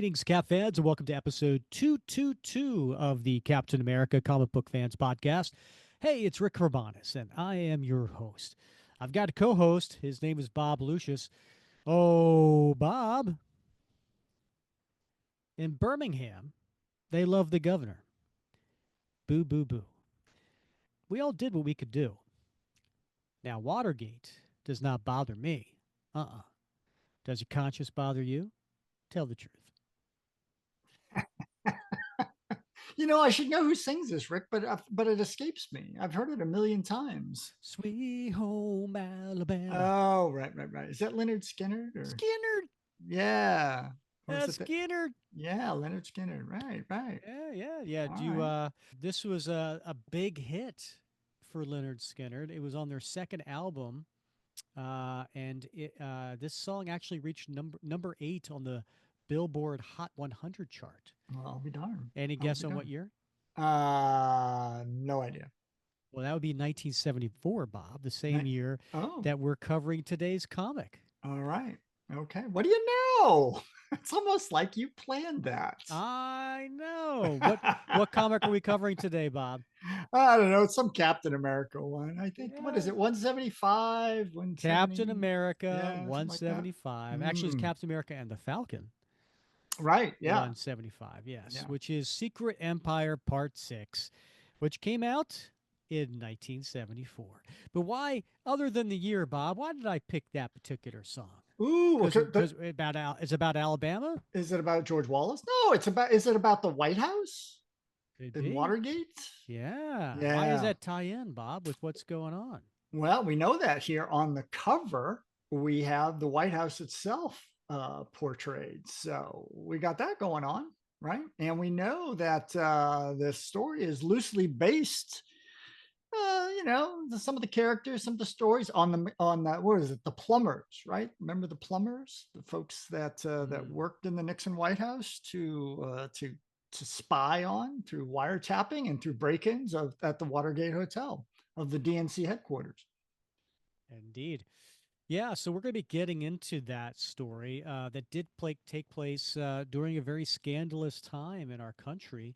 Greetings, Cap fans, and welcome to episode 222 of the Captain America Comic Book Fans Podcast. Hey, it's Rick Urbanus, and I am your host. I've got a co host. His name is Bob Lucius. Oh, Bob. In Birmingham, they love the governor. Boo, boo, boo. We all did what we could do. Now, Watergate does not bother me. Does your conscience bother you? Tell the truth. I should know who sings this, Rick, but it escapes me. I've heard it a million times. Sweet home Alabama. Oh, right. Is that Leonard Skinner or Skinner. yeah, or is it that? Skinner. Yeah, Leonard Skinner. Right. Yeah. All Do you right. this was a big hit for Leonard Skinner. It was on their second album. This song actually reached number 8 on the Billboard Hot 100 chart. Well, I'll be darned. Any I'll guess be on what darned. year? No idea. Well, that would be 1974, Bob, the same Ni- year Oh, that we're covering today's comic. all right. Okay. What do you know? It's almost like you planned that. I know. What comic are we covering today, Bob? I don't know. It's some Captain America one. I think, what Yeah, is it? 175, Captain 170? America Yeah, something like that. 175. Actually, it's Mm, Captain America and the Falcon right. Yeah. 175. Yes, Yeah. which is Secret Empire Part 6, which came out in 1974. But why, other than the year, Bob, why did I pick that particular song? Ooh, Because it's about Alabama? is it about George Wallace? No, is it about the White House Could in be. Watergate? Yeah. Why does Yeah. that tie in, Bob, with what's going on? Well, we know that here on the cover, we have the White House itself portrayed. So we got that going on, right? And we know that this story is loosely based some of the characters, some of the stories on what is it, the plumbers, right? Remember the plumbers, the folks that Mm. worked in the Nixon White House to spy on through wiretapping and through break-ins of at the Watergate Hotel of the DNC headquarters. Indeed. Yeah, so we're going to be getting into that story that did take place during a very scandalous time in our country.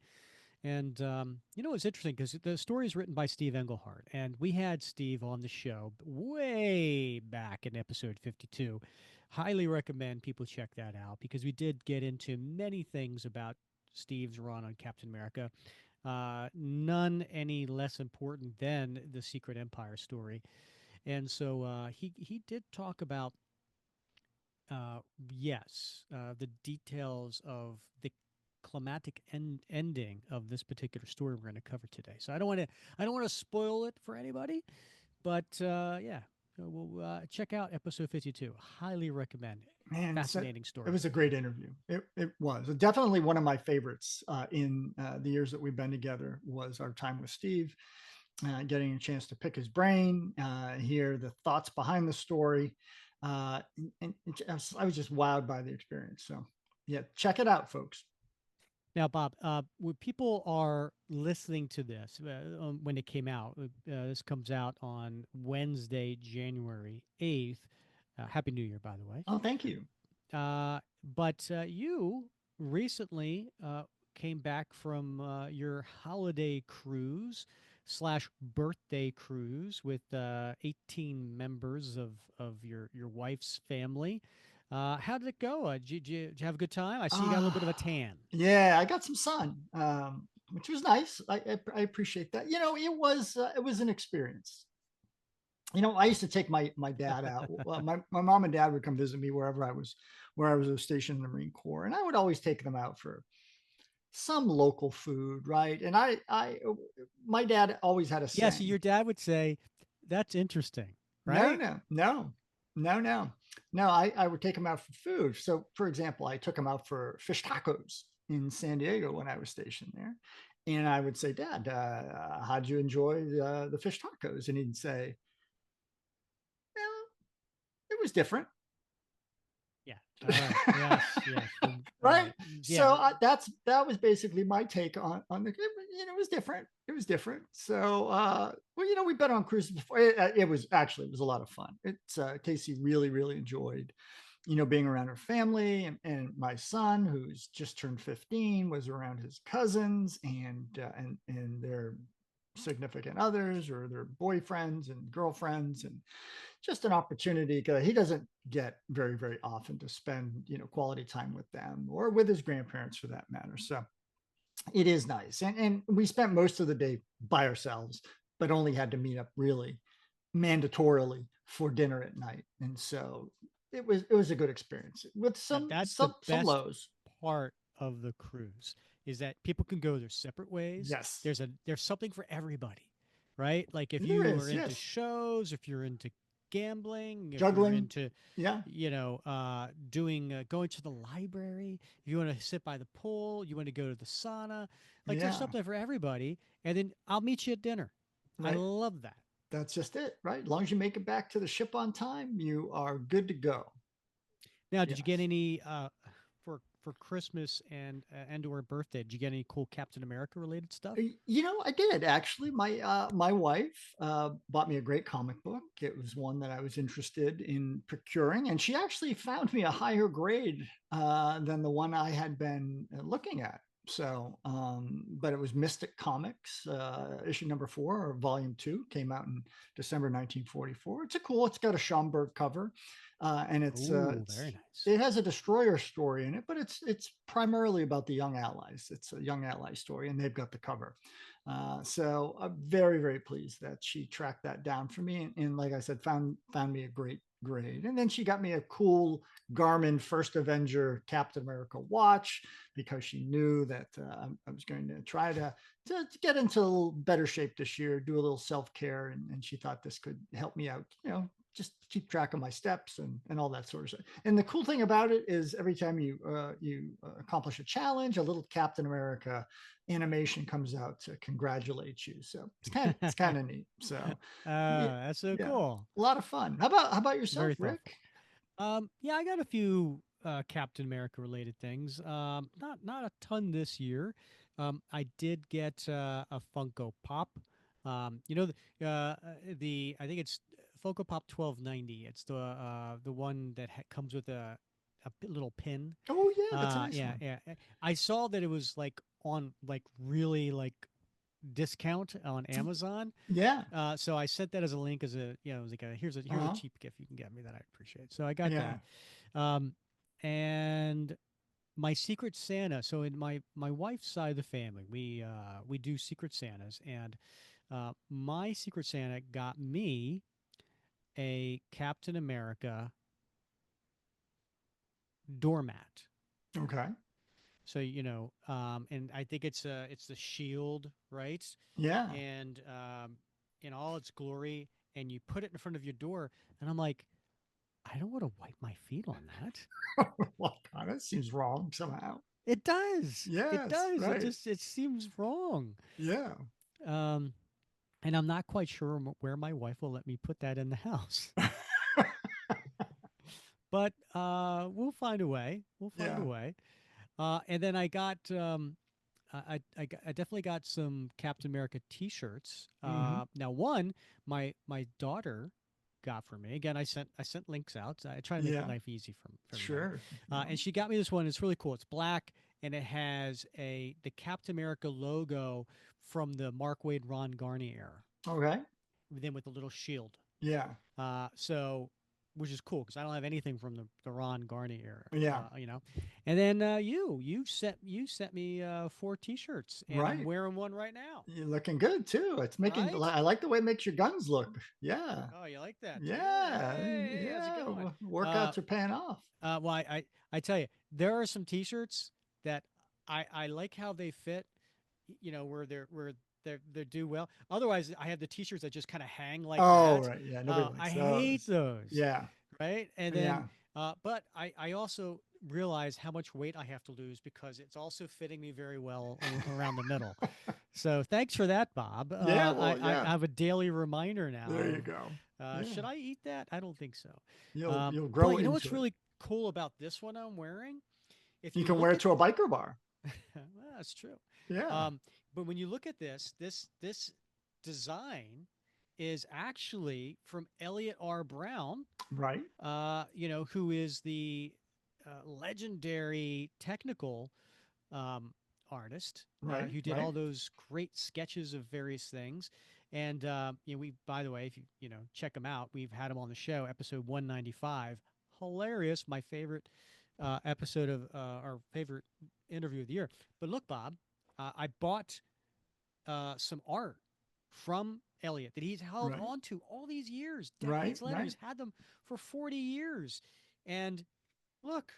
And, it's interesting because the story is written by Steve Englehart. And we had Steve on the show way back in episode 52. Highly recommend people check that out because we did get into many things about Steve's run on Captain America. None any less important than the Secret Empire story. And so he did talk about uh, yes, the details of the climatic ending of this particular story we're going to cover today. So I don't want to spoil it for anybody, but yeah, so we'll check out episode 52. Highly recommend it. Man, so Fascinating it story. was a great interview. It was definitely one of my favorites in the years that we've been together. Was our time with Steve, getting a chance to pick his brain, hear the thoughts behind the story, and I was just wowed by the experience. So, yeah, check it out, folks. Now, Bob, when people are listening to this when it came out, this comes out on Wednesday, January 8th. Happy New Year, by the way. Oh, thank you. But you recently came back from your holiday cruise slash birthday cruise with 18 members of your wife's family. How did it go? Did you have a good time? I see you got a little bit of a tan. Yeah, I got some sun, which was nice. I appreciate that. It was an experience. I used to take my dad out. Well, my mom and dad would come visit me where I was stationed in the Marine Corps, and I would always take them out for some local food, right? And my dad always had a Yeah, so saying. your dad would say, "That's interesting," No, right? no, no, no, no, no. I would take them out for food. So, for example, I took him out for fish tacos in San Diego when I was stationed there, and I would say, Dad, how'd you enjoy the fish tacos? And he'd say, well, it was different. Yeah. All right. Yes. Yes. Right. Yeah. So that was basically my take on the it was different. It was different. So we've been on cruises before. It was a lot of fun. It's Casey really enjoyed being around her family, and my son, who's just turned 15, was around his cousins and their significant others or their boyfriends and girlfriends, and just an opportunity because he doesn't get very, very often to spend, quality time with them or with his grandparents for that matter. So it is nice. And we spent most of the day by ourselves, but only had to meet up really mandatorily for dinner at night. And so it was a good experience with Now, some that's the some some best lows. part of the cruise is that people can go their separate ways. Yes. There's something for everybody, right? Like if There you are is, into yes. shows, if you're into gambling, if you're Juggling. into Yeah. doing going to the library, if you want to sit by the pool, you want to go to the sauna, like there's Yeah. something for everybody. And then I'll meet you at dinner. I Right. love that. That's just it, right? As long as you make it back to the ship on time, you are good to go. Now, did you get Yes. any for Christmas and or birthday? Did you get any cool Captain America related stuff? I did actually. My wife bought me a great comic book. It was one that I was interested in procuring, and she actually found me a higher grade than the one I had been looking at. So, but it was Mystic Comics, issue number 4 or volume 2, came out in December 1944. It's got a Schomburg cover, and Oh, very nice. it has a destroyer story in it, but it's primarily about the Young Allies. It's a Young Ally story, and they've got the cover. So I'm very, very pleased that she tracked that down for me, and like I said, found me a great grade. And then she got me a cool Garmin First Avenger Captain America watch because she knew that I was going to try to get into a little better shape this year, do a little self care, and she thought this could help me out. Just keep track of my steps and all that sort of stuff. And the cool thing about it is every time you accomplish a challenge, a little Captain America animation comes out to congratulate you. So it's kind of neat. So yeah, That's so yeah, cool. a lot of fun. How about yourself, Very thoughtful. Rick? Yeah, I got a few Captain America related things. Not a ton this year. I did get a Funko Pop. The I think it's Funko Pop 1290. It's the one that comes with a little pin. Oh yeah, that's a nice Yeah, one. yeah. I saw that it was like on like really like discount on Amazon. Yeah. So I sent that as a link as a it was like here's a Uh-huh. cheap gift you can get me that I appreciate. So I got Yeah. that. Um, and my Secret Santa. So in my wife's side of the family, we do Secret Santas, and my Secret Santa got me a Captain America doormat. Okay. So and I think it's the shield, right? Yeah. And in all its glory, and you put it in front of your door, and I'm like, I don't want to wipe my feet on that. Well, God, that seems wrong somehow. It does. It Yes. does. Right. It seems wrong. Yeah. Um, and I'm not quite sure where my wife will let me put that in the house. But we'll find a way. We'll find a Yeah. way. And then I got I definitely got some Captain America T-shirts. Hmm. Now one my daughter got for me. Again, I sent links out. I try to make Yeah. life easy for everybody. Sure. And she got me this one. It's really cool. It's black and it has the Captain America logo from the Mark Wade Ron Garney era. Okay. Then with the little shield. Yeah. So which is cool because I don't have anything from the Ron Garney era, Yeah. And then you sent me 4 T-shirts, and I'm Right. wearing one right now. You're looking good too. It's making. Right? I like the way it makes your guns look. Yeah. Oh, you like that too? Yeah. Hey, how's it Yeah. going? Uh, Workouts are paying off. well, I tell you, there are some T-shirts that I like how they fit. Where they do well. Otherwise, I have the T-shirts that just kind of hang like Oh, that. right. Yeah. Nobody I likes hate those. those. Yeah. Right? And then, Yeah. but I also realize how much weight I have to lose because it's also fitting me very well around the middle. So thanks for that, Bob. Yeah. I, Well, I yeah. have a daily reminder There now you go. of Yeah. should I eat that? I don't think so. You'll But grow you know what's into it. really cool about this one I'm wearing? If You you can wear look it at to a biker bar. well, that's true. Yeah. But when you look at this design is actually from Elliot R. Brown, Right. who is the legendary technical um, artist Right. who did Right. all those great sketches of various things. And we, by the way, if you check him out, we've had him on the show, episode 195. Hilarious, my favorite episode of our favorite interview of the year. But look, Bob, I bought some art from Elliot that he's held Right. on to all these years, Right. decades later. Right. He's had them for 40 years. And look,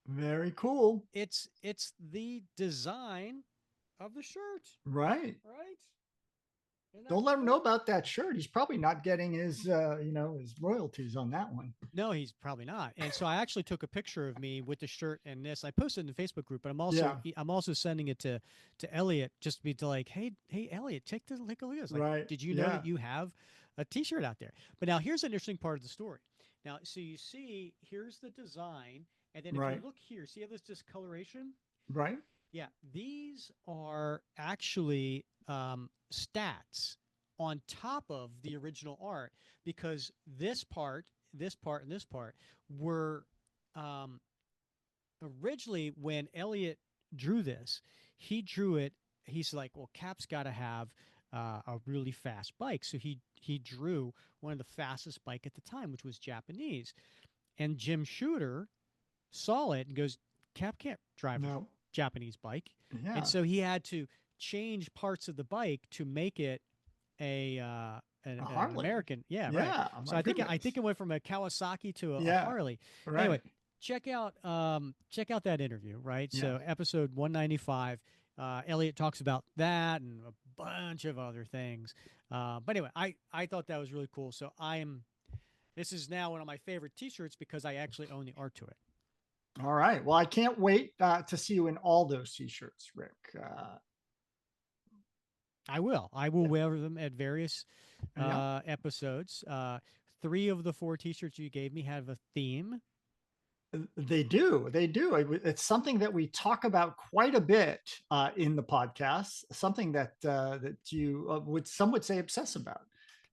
Very cool. it's the design of the shirt, Right. right? Isn't that Don't let him know cool? about that shirt. He's probably not getting his, his royalties on that one. No, he's probably not. And so I actually took a picture of me with the shirt and this. I posted in the Facebook group, but Yeah. I'm also sending it to Elliot just to be to like, hey Elliot, take a look at this. Like, Right. did you know Yeah. that you have a T-shirt out there? But now here's an interesting part of the story. Now, so you see, here's the design, and then if you Right. look here, see how this discoloration? Right. Yeah, these are actually stats on top of the original art because this part, and this part were um, originally when Elliot drew this, he drew it. He's like, well, Cap's got to have a really fast bike, so he drew one of the fastest bike at the time, which was Japanese. And Jim Shooter saw it and goes, Cap can't drive a No. Japanese bike. And Yeah. so he had to change parts of the bike to make it A an Harley. American. Yeah, right. Yeah. So My I think goodness. it went from a Kawasaki to a Yeah. Harley. Anyway, Right. check out that interview, right? Yeah. So episode 195, Elliot talks about that and a bunch of other things. But anyway, I thought that was really cool. So this is now one of my favorite T-shirts because I actually own the art to it. All right. Well, I can't wait to see you in all those t-shirts, Rick. I will. I will Yeah. wear them at various Yeah. episodes. Three of the four T-shirts you gave me have a theme. They do. They do. It's something that we talk about quite a bit in the podcast. Something that you some would say obsess about.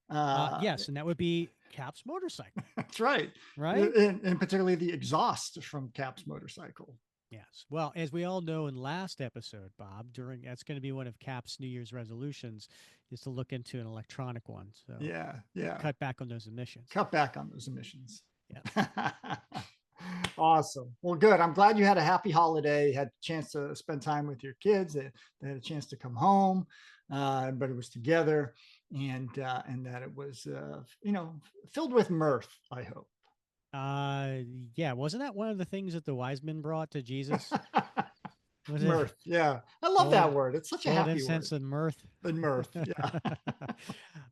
Uh, Yes, and that would be Cap's motorcycle, that's right, right? and particularly the exhaust from Cap's motorcycle. Yes. Well, as we all know in last episode, Bob, during that's going to be one of Cap's New Year's resolutions is to look into an electronic one. So Yeah, yeah. cut back on those emissions. Cut back on those emissions. Yes. Awesome. Well, good. I'm glad you had a happy holiday. Had a chance to spend time with your kids. They had a chance to come home. Everybody was together, and that it was filled with mirth. I hope. Uh, yeah. Wasn't that one of the things that the wise men brought to Jesus? Was it Mirth. Yeah, I love gold, that word. It's such a gold, happy word. incense, and mirth? And mirth. Yeah.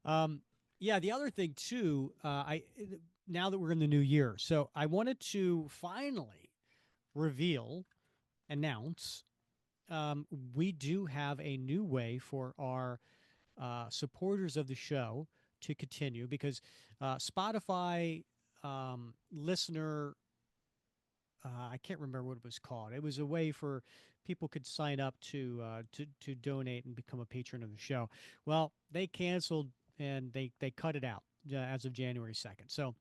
um, yeah. The other thing too, now that we're in the new year, so I wanted to finally reveal, announce, we do have a new way for our supporters of the show to continue because Spotify listener, I can't remember what it was called. It was a way for people could sign up to donate and become a patron of the show. Well, they canceled and they cut it out as of January 2nd. So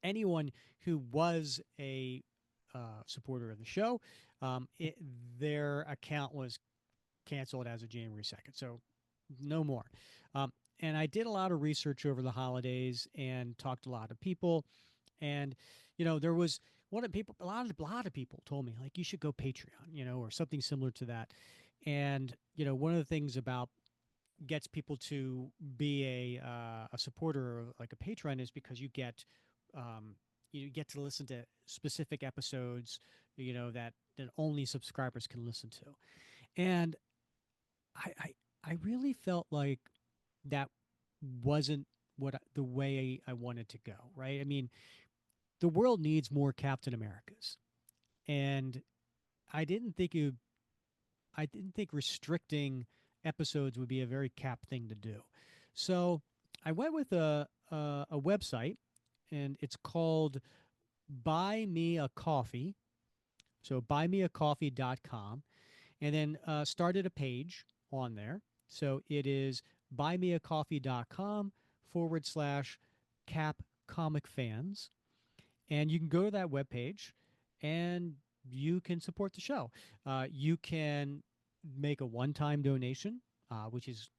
anyone who was a supporter of the show, it, their account was canceled as of January 2nd. So no more. Um, and I did a lot of research over the holidays and talked to a lot of people. And, there was one of people, a lot of people told me like, you should go Patreon, or something similar to that. And, one of the things about gets people to be a supporter or like a patron is because you get to listen to specific episodes, that only subscribers can listen to. And I, I I really felt like that wasn't the way I wanted to go, right? I mean, the world needs more Captain Americas, and I didn't think it. I didn't think restricting episodes would be a very Cap thing to do. So I went with a website, and it's called Buy Me a Coffee. So buymeacoffee.com, and then started a page on there. So it is buymeacoffee.com/cap comic fans. And you can go to that webpage and you can support the show. You can make a one time donation, which is,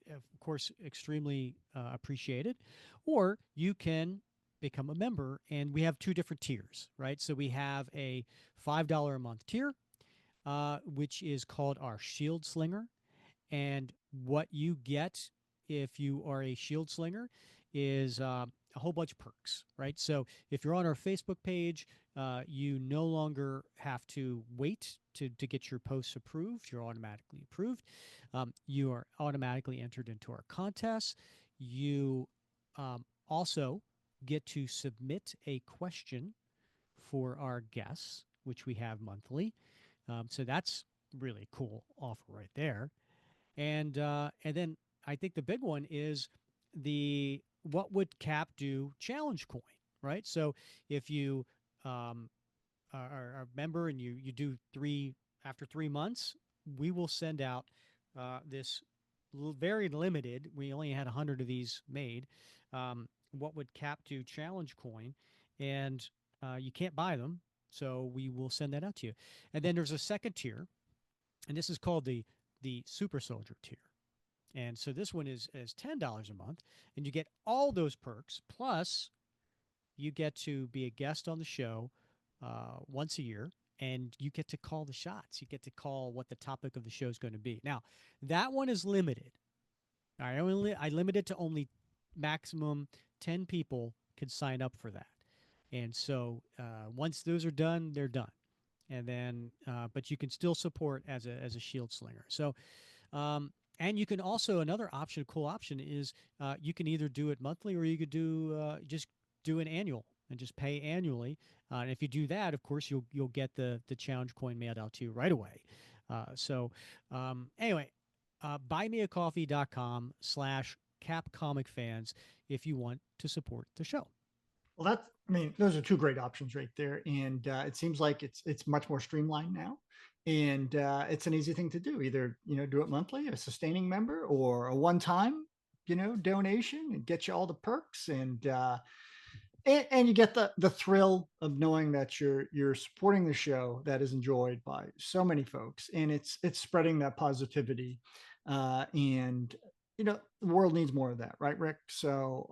of course, extremely appreciated, or you can become a member. And we have two different tiers, right? So we have a $5 a month tier, which is called our Shield Slinger. And what you get if you are a shield slinger is a whole bunch of perks, right? So if you're on our Facebook page, you no longer have to wait to get your posts approved. You're automatically approved. You are automatically entered into our contests. You also get to submit a question for our guests, which we have monthly. So that's really cool offer right there. And then I think the big one is the what would Cap do challenge coin, right? So if you um, are a member and you do three after 3 months, we will send out this very limited. We only had 100 of these made. What would Cap do challenge coin, and you can't buy them, so we will send that out to you. And then there's a second tier, and this is called the Super Soldier tier. And so this one is $10 a month, and you get all those perks. Plus, you get to be a guest on the show once a year, and you get to call the shots. You get to call what the topic of the show is going to be. Now, that one is limited. I limited to only maximum 10 people can sign up for that. And so once those are done, they're done. And then, but you can still support as a shield slinger. So and you can also another option, cool option is you can either do it monthly or you could do just do an annual and just pay annually. And if you do that, of course, you'll get the challenge coin mailed out to you right away. Anyway, buymeacoffee.com/cap comic fans if you want to support the show. Well, that's, I mean, those are two great options right there. And it seems like it's much more streamlined now. And it's an easy thing to do. Either, do it monthly, a sustaining member, or a one time, donation, and get you all the perks. And you get the thrill of knowing that you're supporting the show that is enjoyed by so many folks, and it's spreading that positivity. And the world needs more of that, right, Rick? So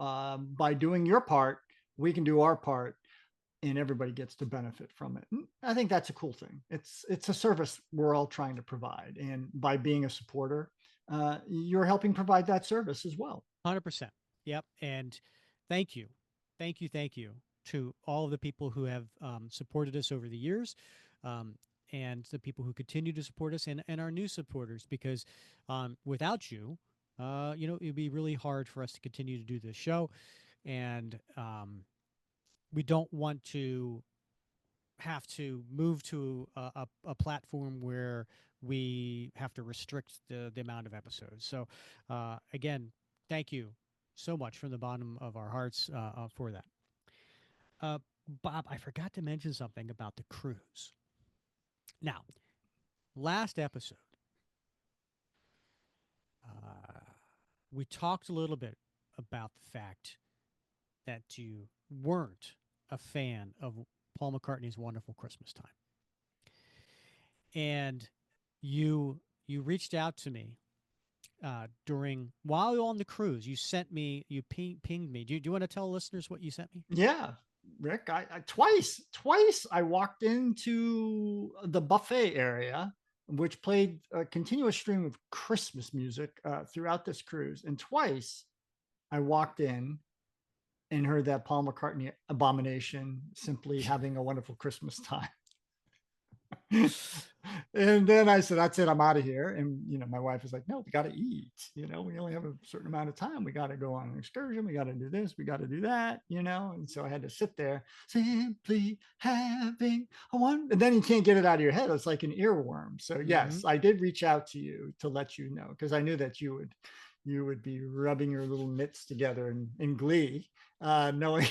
by doing your part, we can do our part, and everybody gets to benefit from it. And I think that's a cool thing. It's a service we're all trying to provide, and by being a supporter, you're helping provide that service as well. 100%. Yep. And thank you. Thank you to all of the people who have supported us over the years, um, and the people who continue to support us, and our new supporters, because without you, it'd be really hard for us to continue to do this show. And we don't want to have to move to a platform where we have to restrict the amount of episodes. So, again, thank you so much from the bottom of our hearts for that. Uh, Bob, I forgot to mention something about the cruise. Now, last episode, uh, we talked a little bit about the fact that you weren't a fan of Paul McCartney's Wonderful Christmas Time. And you reached out to me during while you're on the cruise. You sent me, you pinged me. Do you want to tell listeners what you sent me? Yeah, Rick, I twice I walked into the buffet area, which played a continuous stream of Christmas music throughout this cruise, and twice I walked in and heard that Paul McCartney abomination, simply having a wonderful Christmas time. And then I said, that's it, I'm out of here. And my wife was like, no, we got to eat. We only have a certain amount of time. We got to go on an excursion. We got to do this. We got to do that. And so I had to sit there, simply having a one. And then you can't get it out of your head. It's like an earworm. So Mm-hmm. yes, I did reach out to you to let you know, because I knew that you would be rubbing your little mitts together in glee, knowing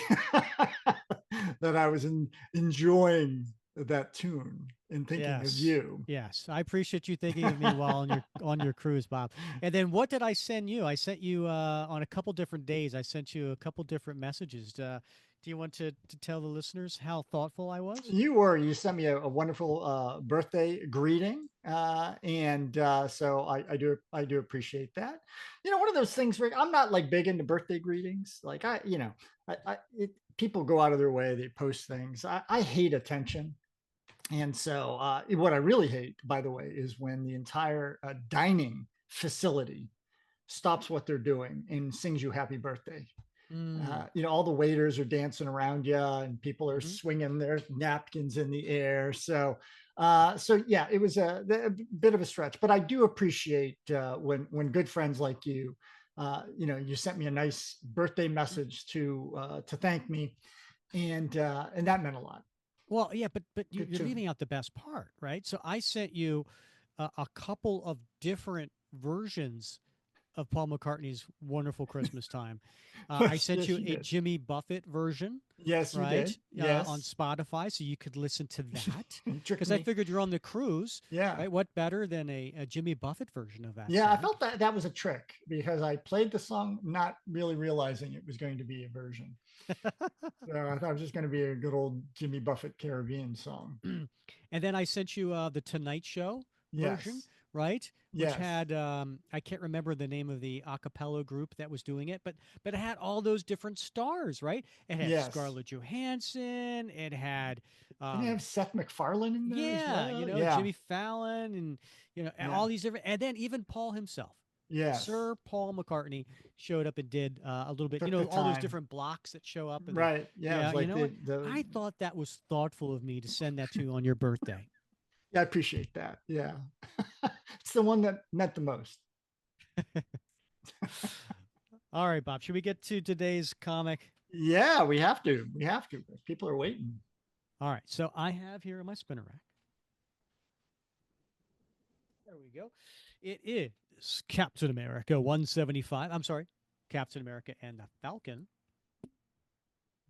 that I was enjoying that tune in thinking of Yes. you. Yes. I appreciate you thinking of me while on your cruise, Bob. And then what did I send you? I sent you on a couple different days. I sent you a couple different messages. Do you want to tell the listeners how thoughtful I was? You sent me a wonderful birthday greeting, and so I do appreciate that. You know, one of those things where I'm not like big into birthday greetings. Like people go out of their way, they post things. I hate attention. And so, what I really hate, by the way, is when the entire dining facility stops what they're doing and sings you happy birthday. Mm. All the waiters are dancing around you and people are Hmm. swinging their napkins in the air. So yeah, it was a bit of a stretch, but I do appreciate when good friends like you, you sent me a nice birthday message to thank me, and that meant a lot. Well, yeah, but Good you're tune. leaving out the best part, right? So I sent you a couple of different versions of Paul McCartney's "Wonderful Christmas Time." I sent Yes, you you a did. Jimmy Buffett version, Yes, you right, did. on Yes, Spotify, so you could listen to that. you tricked Because I me. figured you're on the cruise, Yeah. right? What better than a Jimmy Buffett version of that Yeah, I song? felt that that was a trick because I played the song not really realizing it was going to be a version. So I thought it was just going to be a good old Jimmy Buffett Caribbean song. And then I sent you the Tonight Show version, Yes. right? Which Yes. had I can't remember the name of the a cappella group that was doing it, but it had all those different stars, right? It had Yes. Scarlett Johansson, it had Didn't it um have Seth MacFarlane in there as yeah, well? Yeah. Jimmy Fallon and Yeah. all these different, and then even Paul himself. Yes. Sir Paul McCartney showed up and did a little bit, Took the all those time. different blocks that show up and Right. Yeah. It yeah, was you like know what? the I thought that was thoughtful of me to send that to you on your birthday. yeah, I appreciate that. Yeah. It's the one that meant the most. All right, Bob. Should we get to today's comic? Yeah, we have to. We have to. People are waiting. All right. So I have here in my spinner rack. There we go. It is Captain America 175. I'm sorry, Captain America and the Falcon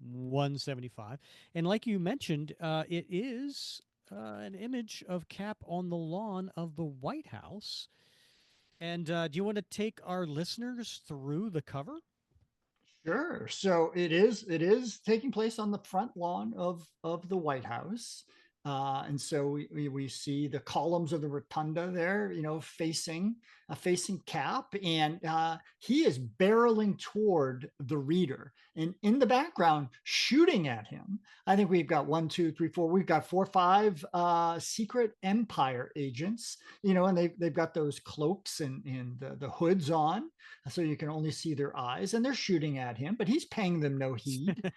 175. And like you mentioned, it is an image of Cap on the lawn of the White House. And do you want to take our listeners through the cover? Sure. So it is taking place on the front lawn of the White House. And so we see the columns of the rotunda there, facing Cap, and he is barreling toward the reader, and in the background, shooting at him. I think we've got one, two, three, four. We've got 4, 5 secret Empire agents, and they've got those cloaks and the hoods on, so you can only see their eyes, and they're shooting at him, but he's paying them no heed,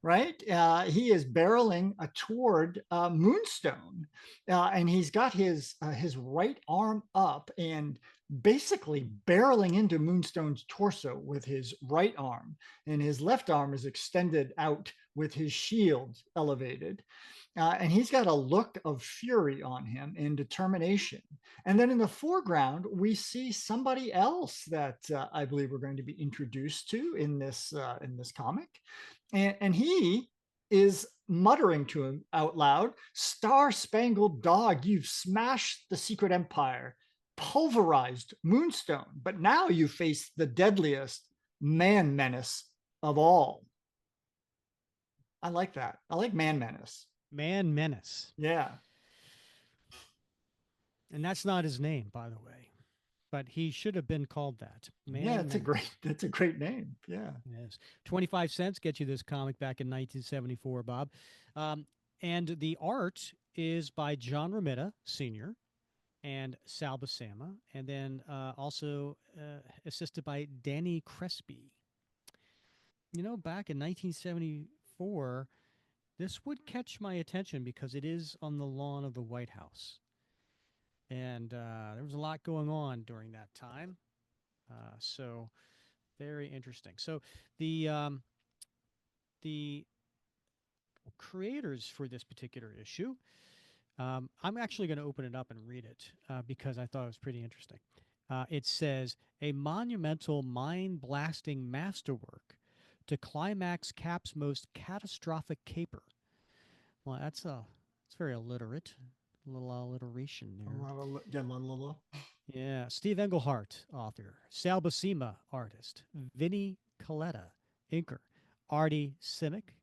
right? He is barreling toward Moonstone, and he's got his right arm up and basically barreling into Moonstone's torso with his right arm, and his left arm is extended out with his shield elevated. And he's got a look of fury on him and determination. And then in the foreground, we see somebody else that I believe we're going to be introduced to in this comic, and he is muttering to him out loud, "Star Spangled Dog, you've smashed the secret empire, pulverized Moonstone, but now you face the deadliest man menace of all." I like that. I like man menace. Man Menace. Yeah. And that's not his name, by the way, but he should have been called that. Yeah, Man it's a Menace. great that's a great name. Yeah. Yes. 25 cents get you this comic back in 1974, Bob. Um, and the art is by John Romita Sr. and Sal Buscema, and then also assisted by Danny Crespi. Back in 1974, this would catch my attention because it is on the lawn of the White House. And there was a lot going on during that time. So very interesting. So the creators for this particular issue, I'm actually going to open it up and read it because I thought it was pretty interesting. It says a monumental, mind-blasting masterwork to climax Cap's most catastrophic caper. Well, that's It's very illiterate. A little alliteration A there. lot of yeah, a lot of Yeah. Steve Englehart, author. Sal Buscema, artist. Vinnie Coletta, inker. Artie Simic,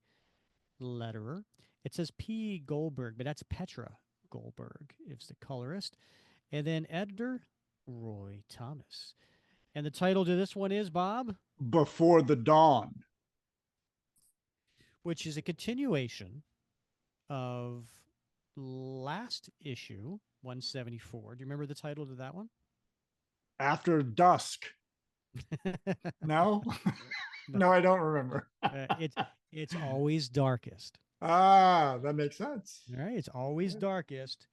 letterer. It says P. Goldberg, but that's Petra Goldberg is the colorist. And then editor, Roy Thomas. And the title to this one is, Bob, before the dawn. which is a continuation of last issue, 174. Do you remember the title to that one? After dusk. No, No. no, I don't remember. It's always darkest. Ah, that makes sense. All right, it's always darkest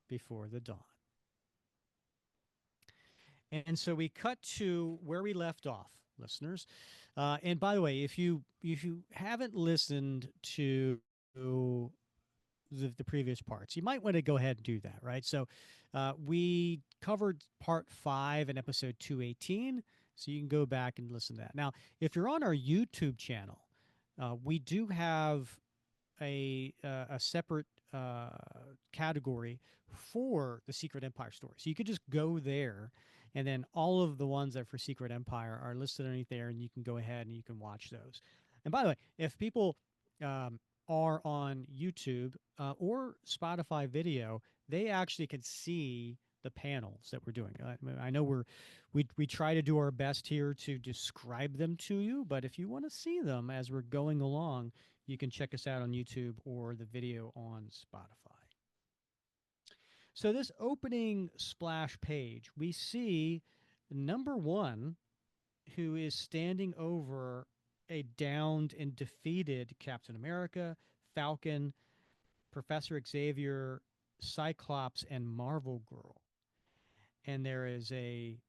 before the dawn. And so we cut to where we left off, listeners. And by the way, if you haven't listened to the previous parts, you might want to go ahead and do that, right? So we covered part 5 in episode 218, so you can go back and listen to that. Now, if you're on our YouTube channel, we do have a separate category for the Secret Empire story. So you could just go there, and then all of the ones that are for Secret Empire are listed underneath there, and you can go ahead and you can watch those. And by the way, if people um, are on YouTube or Spotify video, they actually can see the panels that we're doing. I know we try to do our best here to describe them to you, but if you want to see them as we're going along, you can check us out on YouTube or the video on Spotify. So, this opening splash page, we see number one, who is standing over a downed and defeated Captain America, Falcon, Professor Xavier, Cyclops, and Marvel Girl. And there is a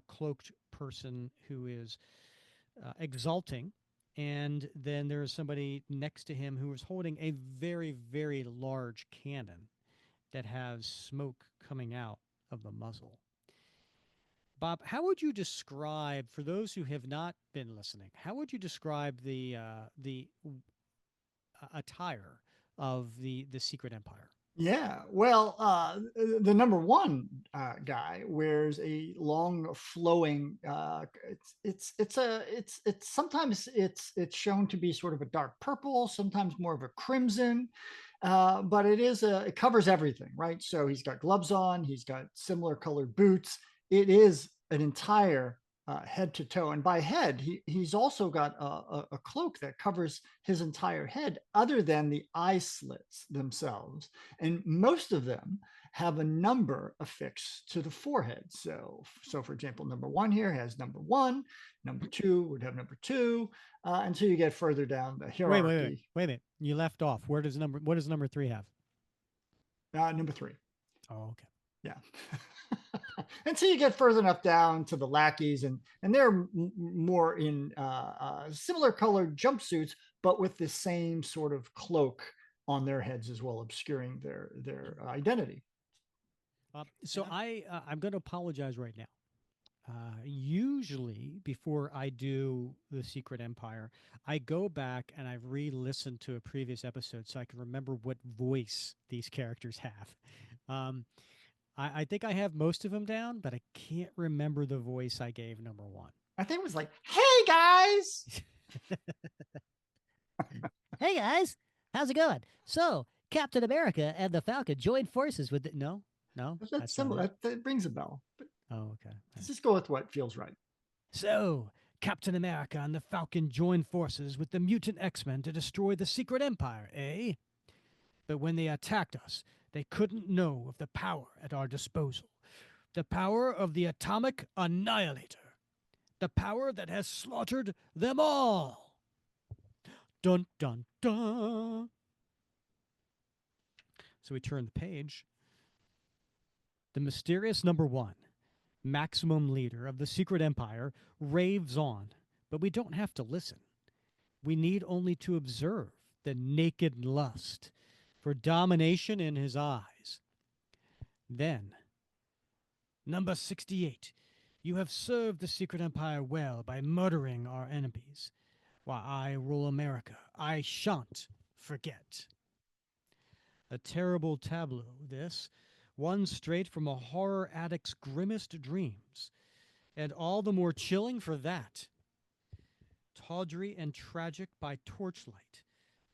cloaked person who is exulting. And then there is somebody next to him who is holding a very, very large cannon that has smoke coming out of the muzzle. Bob, how would you describe, for those who have not been listening, how would you describe the attire of the Secret Empire? Yeah, well, the number one guy wears a long flowing. It's sometimes it's shown to be sort of a dark purple, sometimes more of a crimson, but it covers everything, right? So he's got gloves on, he's got similar colored boots. It is an entire head to toe, and by head, he's also got a cloak that covers his entire head, other than the eye slits themselves, and most of them have a number affixed to the forehead. So for example, number one here has number one, number two would have number two, until you get further down the hierarchy. Wait a minute. You left off. What does number 3 have? Number three. Oh, okay. Yeah. Until you get further enough down to the lackeys, and they're more in similar colored jumpsuits, but with the same sort of cloak on their heads as well, obscuring their identity. So I'm going to apologize right now. Usually, before I do the Secret Empire, I go back and I re-listen to a previous episode so I can remember what voice these characters have. Um, I think I have most of them down, but I can't remember the voice I gave number one. I think it was like, "Hey guys." Hey guys, how's it going? So, Captain America and the Falcon joined forces with the. No, no, That's that's not similar. it. That rings a bell. But Oh, okay. let's just go with what feels right. So, Captain America and the Falcon joined forces with the mutant X-Men to destroy the Secret Empire, eh? But when they attacked us, they couldn't know of the power at our disposal. The power of the atomic annihilator. The power that has slaughtered them all. Dun dun dun. So we turn the page. The mysterious number one, maximum leader of the Secret Empire, raves on, but we don't have to listen. We need only to observe the naked lust for domination in his eyes. Then, number 68, you have served the Secret Empire well by murdering our enemies. While I rule America, I shan't forget. A terrible tableau, this, one straight from a horror addict's grimmest dreams, and all the more chilling for that. Tawdry and tragic by torchlight,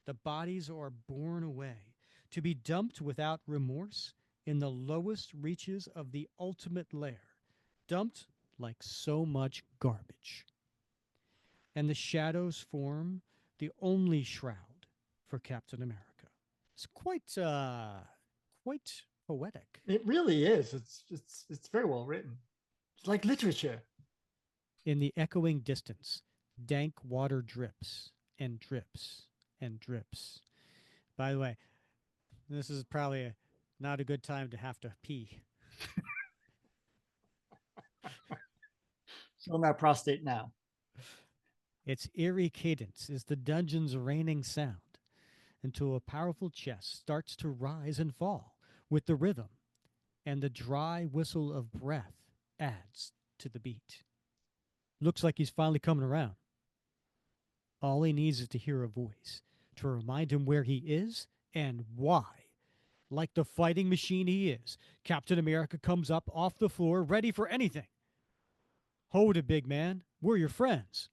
the bodies are borne away, to be dumped without remorse in the lowest reaches of the ultimate lair, dumped like so much garbage. And the shadows form the only shroud for Captain America. It's quite poetic. It really is. It's very well written. It's like literature. In the echoing distance, dank water drips and drips and drips. By the way, this is probably not a good time to have to pee. Show that prostate now. Its eerie cadence is the dungeon's reigning sound until a powerful chest starts to rise and fall with the rhythm, and the dry whistle of breath adds to the beat. Looks like he's finally coming around. All he needs is to hear a voice to remind him where he is and why. Like the fighting machine he is, Captain America comes up off the floor ready for anything. Hold it, big man. We're your friends.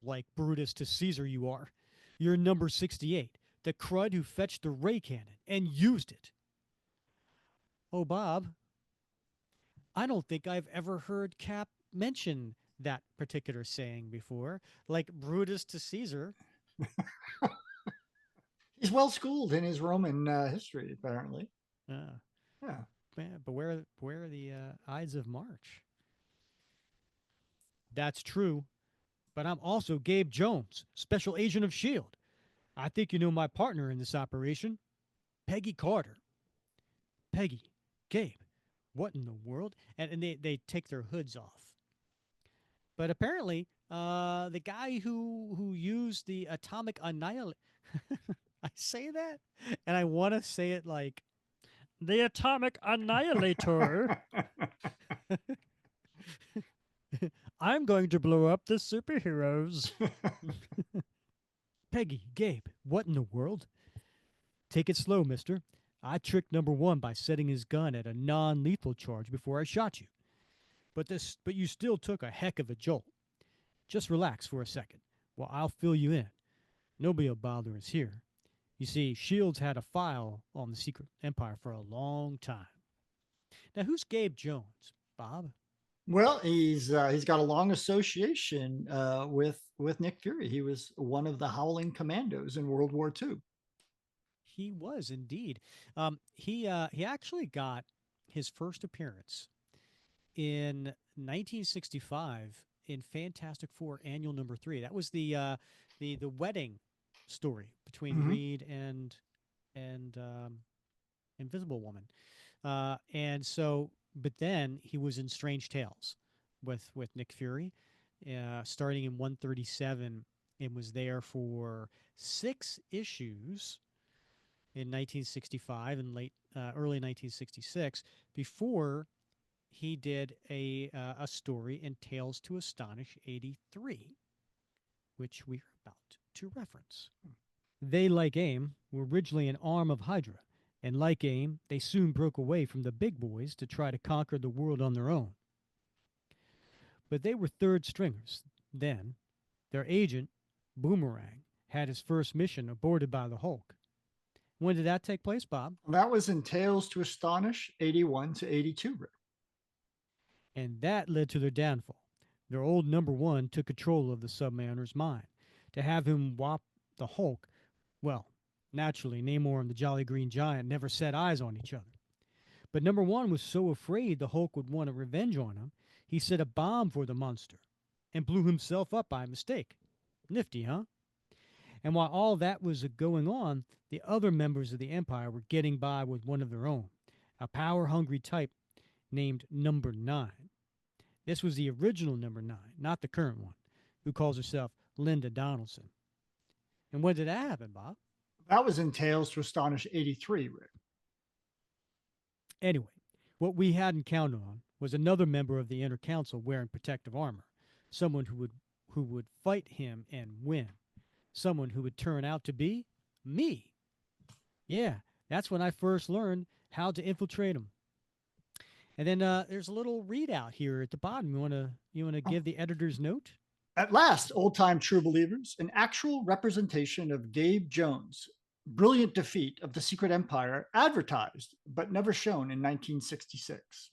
Like Brutus to Caesar, you are. You're number 68, the crud who fetched the ray cannon and used it. Oh, Bob, I don't think I've ever heard Cap mention that particular saying before. Like Brutus to Caesar. He's well schooled in his Roman history, apparently. Uh, Yeah. Man, beware the Ides of March. That's true, but I'm also Gabe Jones, Special Agent of S.H.I.E.L.D. I think you know my partner in this operation, Peggy Carter. Peggy, Gabe, what in the world? And they take their hoods off. But apparently, the guy who used the atomic annihilate, I say that, and I want to say it like the atomic annihilator. I'm going to blow up the superheroes. Peggy, Gabe, what in the world? Take it slow, mister. I tricked number one by setting his gun at a non lethal charge before I shot you. But you still took a heck of a jolt. Just relax for a second while I'll fill you in. Nobody'll bother us here. You see, Shields had a file on the secret empire for a long time. Now, who's Gabe Jones, Bob? Well, he's got a long association with Nick Fury. He was one of the Howling Commandos in World War II. He was indeed. He actually got his first appearance in 1965 in Fantastic Four Annual Number 3. That was the wedding story between Mhm. Reed and Invisible Woman. And so, but then he was in Strange Tales with Nick Fury, starting in 137, and was there for 6 issues in 1965 and early 1966 before he did a story in Tales to Astonish 83, which we're about to reference. They, like AIM, were originally an arm of Hydra, and like AIM, they soon broke away from the big boys to try to conquer the world on their own. But they were third stringers. Then, their agent, Boomerang, had his first mission aborted by the Hulk. When did that take place, Bob? That was in Tales to Astonish 81 to 82. And that led to their downfall. Their old number one took control of the submariner's mind. To have him whop the Hulk, well, naturally, Namor and the Jolly Green Giant never set eyes on each other. But number one was so afraid the Hulk would want a revenge on him, he set a bomb for the monster and blew himself up by mistake. Nifty, huh? And while all that was going on, the other members of the Empire were getting by with one of their own, a power hungry type named Number 9. This was the original Number 9, not the current one, who calls herself Linda Donaldson. And when did that happen, Bob? That was in Tales to Astonish 83, Rick. Anyway, what we hadn't counted on was another member of the Inner Council wearing protective armor, someone who would fight him and win, someone who would turn out to be me. Yeah, that's when I first learned how to infiltrate them. And then there's a little readout here at the bottom. You wanna Oh, give the editor's note? at last, old time true believers, an actual representation of Gabe Jones' brilliant defeat of the Secret Empire, advertised but never shown in 1966.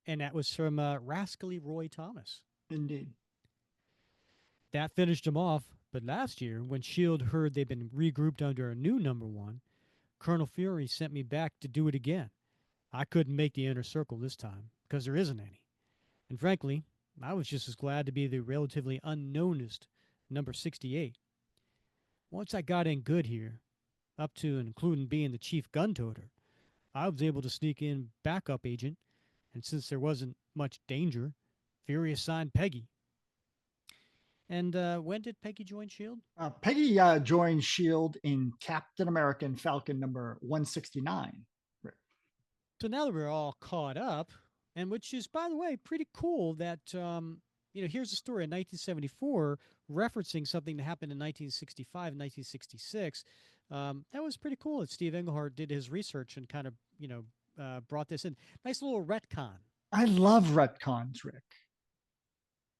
And that was from Rascally Roy Thomas. Indeed. That finished him off. But last year, when Shield heard they'd been regrouped under a new number one, Colonel Fury sent me back to do it again. I couldn't make the inner circle this time because there isn't any. And frankly, I was just as glad to be the relatively unknownest number 68. Once I got in good here, up to and including being the chief gun toter, I was able to sneak in backup agent, and since there wasn't much danger, Fury assigned Peggy. And when did Peggy join Shield? Peggy joined S.H.I.E.L.D. in Captain America and Falcon number 169. So now that we're all caught up, and which is, by the way, pretty cool that, here's a story in 1974 referencing something that happened in 1965 and 1966. That was pretty cool that Steve Englehart did his research and kind of, brought this in. Nice little retcon. I love retcons, Rick.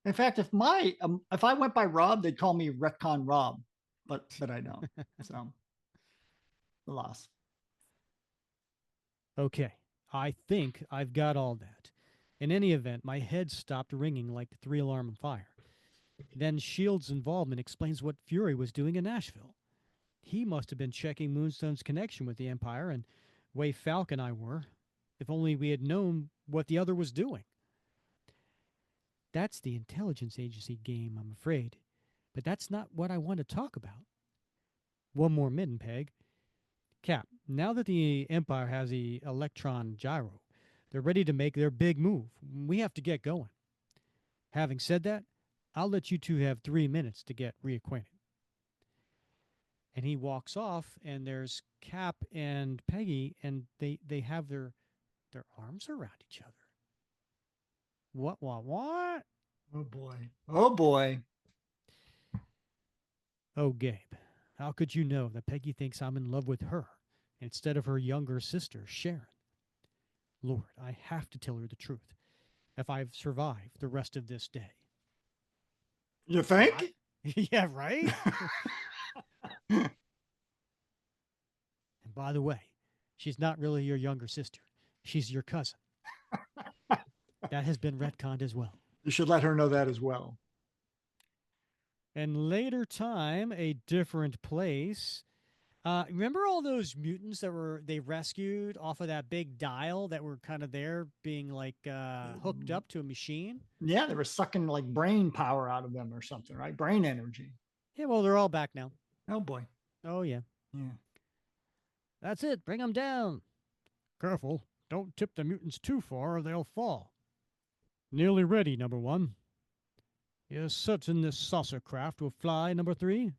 In fact, if I went by Rob, they'd call me Retcon Rob, but I don't. So, alas. Okay, I think I've got all that. In any event, my head stopped ringing like the 3 alarm fire. Then Shield's involvement explains what Fury was doing in Nashville. He must have been checking Moonstone's connection with the Empire and way Falk and I were, if only we had known what the other was doing. That's the intelligence agency game, I'm afraid. But that's not what I want to talk about. One more minute, Peg. Cap, now that the Empire has the electron gyro, they're ready to make their big move. We have to get going. Having said that, I'll let you two have 3 minutes to get reacquainted. And he walks off, and there's Cap and Peggy, and they have their arms around each other. What? Oh boy. Oh boy. Oh, Gabe, how could you know that Peggy thinks I'm in love with her instead of her younger sister, Sharon? Lord, I have to tell her the truth if I've survived the rest of this day. You think? Yeah, right? And by the way, she's not really your younger sister. She's your cousin. That has been retconned as well. You should let her know that as well. And later time, a different place. Remember all those mutants that they rescued off of that big dial that were kind of there being like hooked up to a machine? Yeah, they were sucking like brain power out of them or something, right? Brain energy. Yeah, well, they're all back now. Oh boy. Oh, yeah. Yeah. That's it. Bring them down. Careful. Don't tip the mutants too far or they'll fall. Nearly ready, number one. You're certain this saucer craft will fly, number three?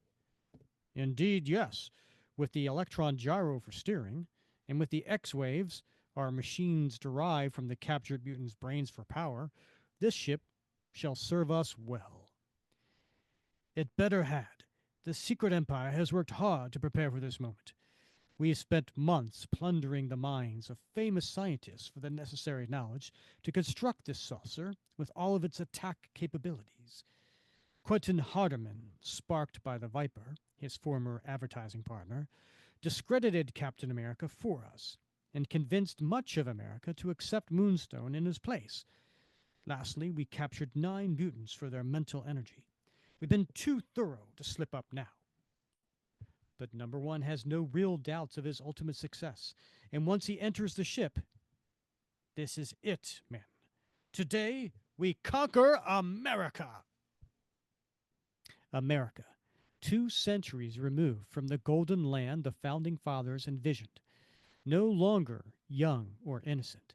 Indeed, yes. With the electron gyro for steering, and with the X-waves, our machines derived from the captured mutants' brains for power, this ship shall serve us well. It better had. The secret empire has worked hard to prepare for this moment. We have spent months plundering the minds of famous scientists for the necessary knowledge to construct this saucer with all of its attack capabilities. Quentin Hardeman, sparked by the Viper, his former advertising partner, discredited Captain America for us and convinced much of America to accept Moonstone in his place. Lastly, we captured 9 mutants for their mental energy. We've been too thorough to slip up now. But number one has no real doubts of his ultimate success. And once he enters the ship, this is it, men. Today, we conquer America. America, 2 centuries removed from the golden land the founding fathers envisioned, no longer young or innocent,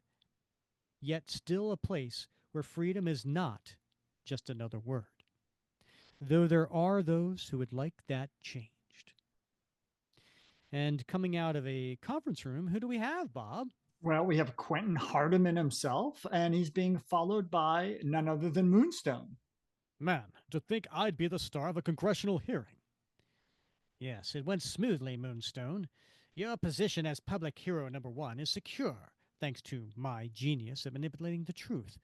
yet still a place where freedom is not just another word, though there are those who would like that changed. And coming out of a conference room, who do we have, Bob? Well, we have Quentin Hardeman himself, and he's being followed by none other than Moonstone. Man, to think I'd be the star of a congressional hearing. Yes, it went smoothly, Moonstone. Your position as public hero number one is secure, thanks to my genius at manipulating the truth,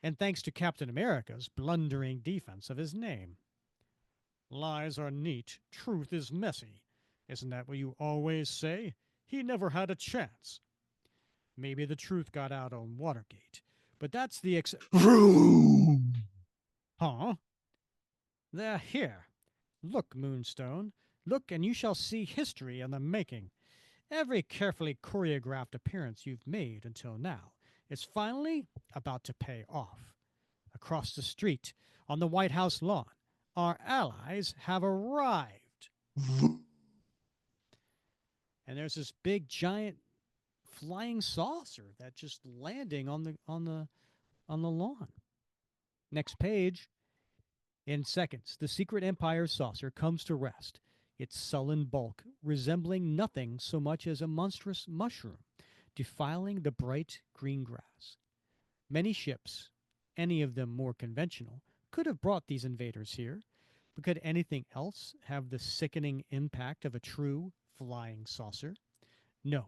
and thanks to Captain America's blundering defense of his name. Lies are neat, truth is messy. Isn't that what you always say? He never had a chance. Maybe the truth got out on Watergate, but that's the Vroom. Huh? They're here. Look, Moonstone. Look, and you shall see history in the making. Every carefully choreographed appearance you've made until now is finally about to pay off. Across the street, on the White House lawn, our allies have arrived. And there's this big giant flying saucer that just landing on the lawn. Next page. In seconds, the secret Empire saucer comes to rest, its sullen bulk resembling nothing so much as a monstrous mushroom, defiling the bright green grass. Many ships, any of them more conventional, could have brought these invaders here, but could anything else have the sickening impact of a true flying saucer? No.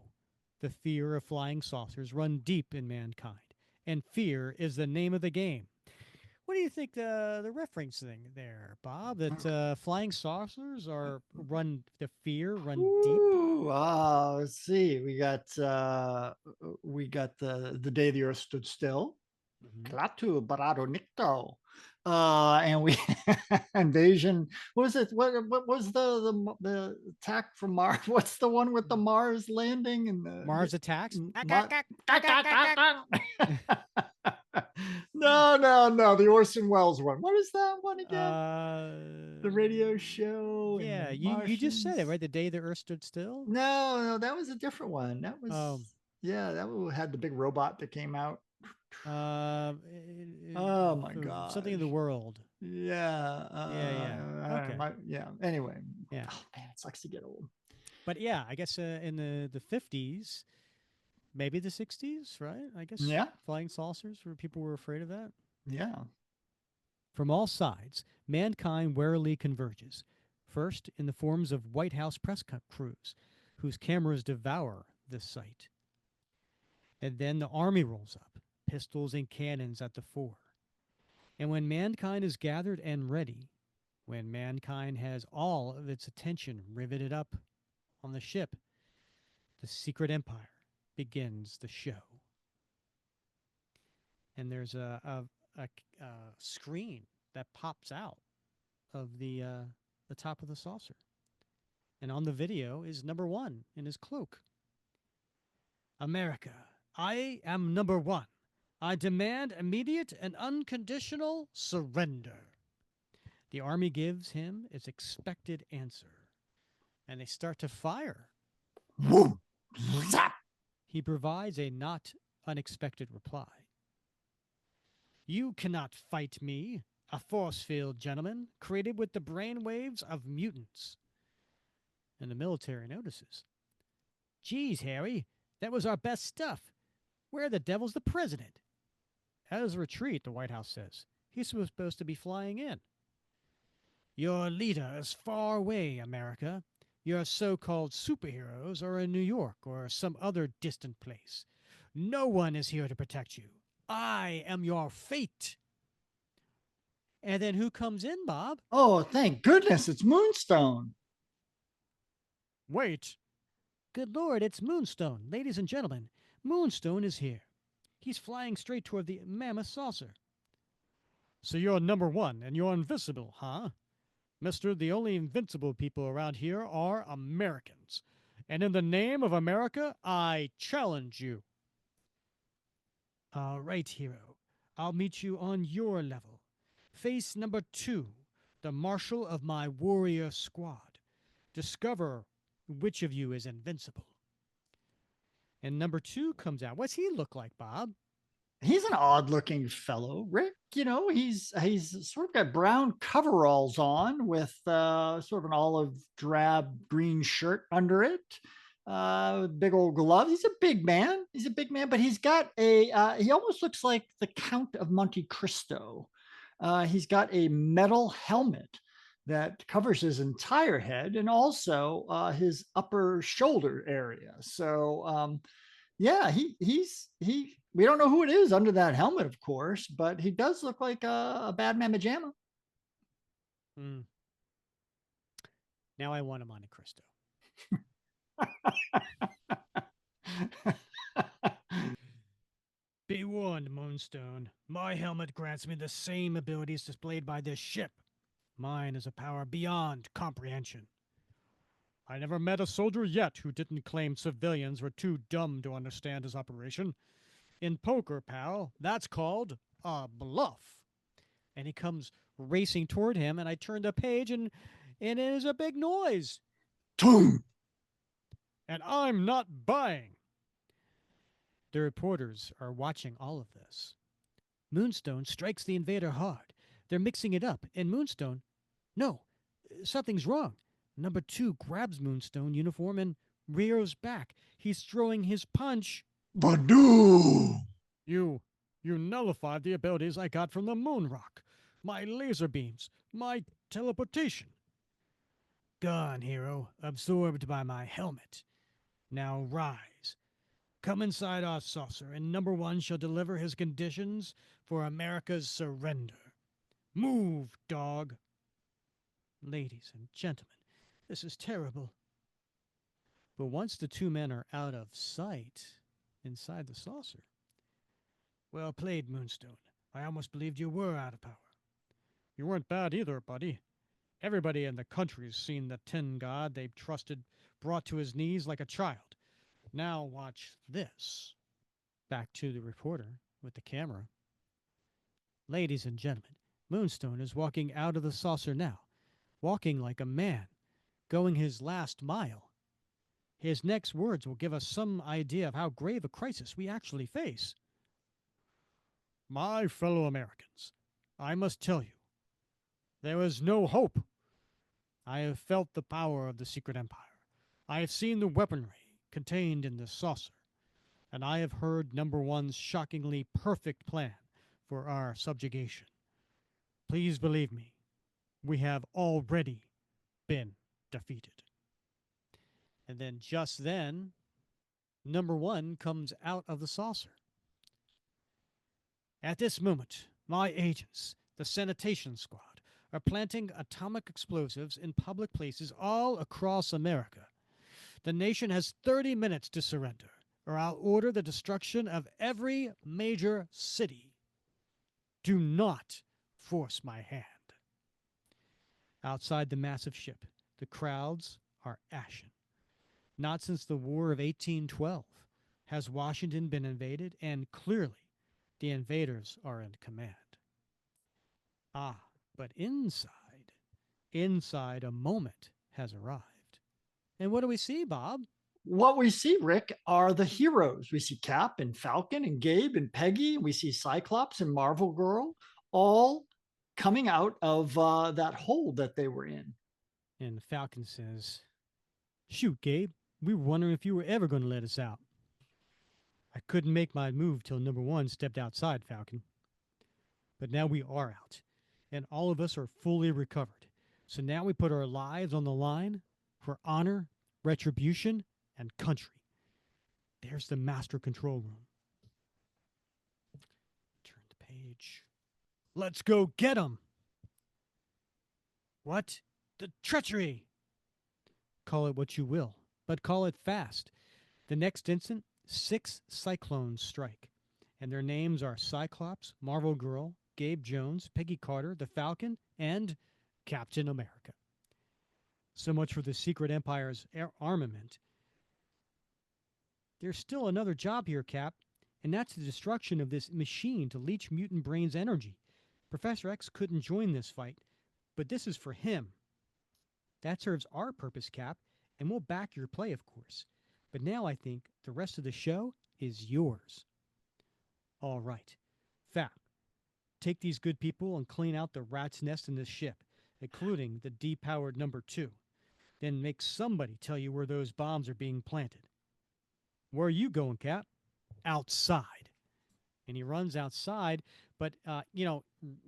The fear of flying saucers run deep in mankind, and fear is the name of the game. What do you think the referencing there, Bob? That flying saucers are run deep? Ooh, let's see. We got the day the earth stood still. Mm-hmm. Klaatu Barado Nikto. And we invasion. What was it? What was the attack from Mars? What's the one with the Mars landing and Mars attacks. no, the Orson Welles one. What is that one again? The radio Uh, show yeah, and you just said it Martians. right. The day the Earth stood still. No, that was a different one. That was Um, yeah, that one had the big robot that came out. uh, Oh my something in the gosh. world. Yeah. Yeah, yeah. Okay. Yeah. Anyway. Yeah, Oh man, it sucks to get old. but yeah, I guess in the 50s, maybe the 60s, right? I guess Yeah. flying saucers, where people were afraid of that. Yeah. From all sides, mankind warily converges. First, in the forms of White House press crews, whose cameras devour this sight. And then the army rolls up, pistols and cannons at the fore. And when mankind is gathered and ready, when mankind has all of its attention riveted up on the ship, the secret empire begins the show. And there's a screen that pops out of the top of the saucer. And on the video is number one in his cloak. America, I am number one. I demand immediate and unconditional surrender. The army gives him its expected answer, and they start to fire. Whoom. Zap. He provides a not unexpected reply. You cannot fight me, a force field gentleman created with the brainwaves of mutants. And the military notices. Geez, Harry, that was our best stuff. Where the devil's the president? At his retreat, the White House says. He's supposed to be flying in. Your leader is far away, America. Your so called superheroes are in New York or some other distant place. No one is here to protect you. I am your fate. And then who comes in, Bob? Oh, thank goodness, it's Moonstone. Wait. Good Lord, it's Moonstone. Ladies and gentlemen, Moonstone is here. He's flying straight toward the mammoth saucer. So you're number one and you're invisible, huh? Mister, the only invincible people around here are Americans. And in the name of America, I challenge you. All right, hero. I'll meet you on your level. Face number two, the marshal of my warrior squad. Discover which of you is invincible. And number two comes out. What's he look like, Bob? He's an odd looking fellow, Rick. You know, he's sort of got brown coveralls on with sort of an olive drab green shirt under it. Big old gloves. He's a big man. He's a big man, but he's got he almost looks like the Count of Monte Cristo. He's got a metal helmet that covers his entire head and also his upper shoulder area. So yeah, he. We don't know who it is under that helmet, of course, but he does look like a bad mamma jamma. Mm. Now I want a Monte Cristo. Be warned, Moonstone. My helmet grants me the same abilities displayed by this ship. Mine is a power beyond comprehension. I never met a soldier yet who didn't claim civilians were too dumb to understand his operation. In poker, pal, that's called a bluff. And he comes racing toward him, and I turn the page, and it is a big noise. Boom! And I'm not buying. The reporters are watching all of this. Moonstone strikes the invader hard. They're mixing it up, and Moonstone, no, something's wrong. Number two grabs Moonstone uniform and rears back. He's throwing his punch. Badoo! You, you nullified the abilities I got from the moon rock. My laser beams, my teleportation. Gone, hero, absorbed by my helmet. Now rise. Come inside our saucer, and number one shall deliver his conditions for America's surrender. Move, dog. Ladies and gentlemen, this is terrible. But once the two men are out of sight inside the saucer, well played, Moonstone. I almost believed you were out of power. You weren't bad either, buddy. Everybody in the country's seen the tin god they've trusted brought to his knees like a child. Now watch this. Back to the reporter with the camera. Ladies and gentlemen, Moonstone is walking out of the saucer now, walking like a man, going his last mile. His next words will give us some idea of how grave a crisis we actually face. My fellow Americans, I must tell you, there is no hope. I have felt the power of the secret empire. I have seen the weaponry contained in this saucer, and I have heard number one's shockingly perfect plan for our subjugation. Please believe me, we have already been defeated. And then just then, number one comes out of the saucer. At this moment, my agents, the sanitation squad, are planting atomic explosives in public places all across America. The nation has 30 minutes to surrender, or I'll order the destruction of every major city. Do not force my hand. Outside the massive ship, the crowds are ashen. Not since the War of 1812 has Washington been invaded, and clearly the invaders are in command. Ah, but inside a moment has arrived. And what do we see, Bob? What we see, Rick, are the heroes. We see Cap and Falcon and Gabe and Peggy. We see Cyclops and Marvel Girl all coming out of that hole that they were in. And Falcon says, Shoot, Gabe, we were wondering if you were ever going to let us out. I couldn't make my move till number one stepped outside, Falcon. But now we are out, and all of us are fully recovered. So now we put our lives on the line for honor, retribution, and country. There's the master control room. Turn the page. Let's go get 'em! What? The treachery! Call it what you will, but call it fast. The next instant, 6 cyclones strike, and their names are Cyclops, Marvel Girl, Gabe Jones, Peggy Carter, the Falcon, and Captain America. So much for the Secret Empire's armament. There's still another job here, Cap, and that's the destruction of this machine to leech mutant brains' energy. Professor X couldn't join this fight, but this is for him. That serves our purpose, Cap, and we'll back your play, of course. But now I think the rest of the show is yours. All right. Fap, take these good people and clean out the rat's nest in this ship, including the depowered number 2. Then make somebody tell you where those bombs are being planted. Where are you going, Cap? Outside. And he runs outside, But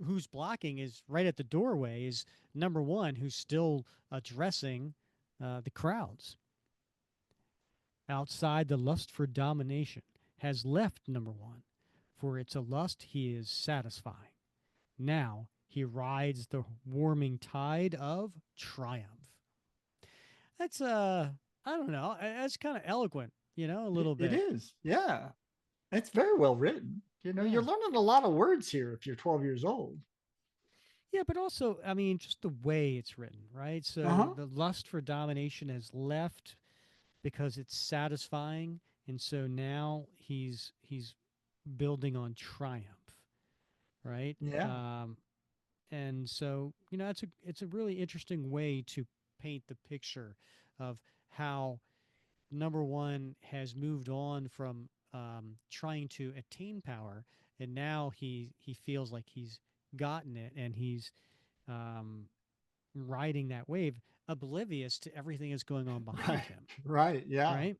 who's blocking is right at the doorway is number one, who's still addressing the crowds. Outside, the lust for domination has left number one, for it's a lust he is satisfying. Now he rides the warming tide of triumph. That's I don't know. That's kind of eloquent, a little It bit. is. Yeah. It's very well written. You're Yeah. learning a lot of words here if you're 12 years old. Yeah, but also, I mean, just the way it's written, right? Uh So huh. the lust for domination has left because it's satisfying, and so now he's building on triumph, right? Yeah. And so it's a really interesting way to paint the picture of how number one has moved on from trying to attain power, and now he feels like he's gotten it, and he's um, riding that wave, oblivious to everything that's going on Right. behind him. Right. Yeah. Right?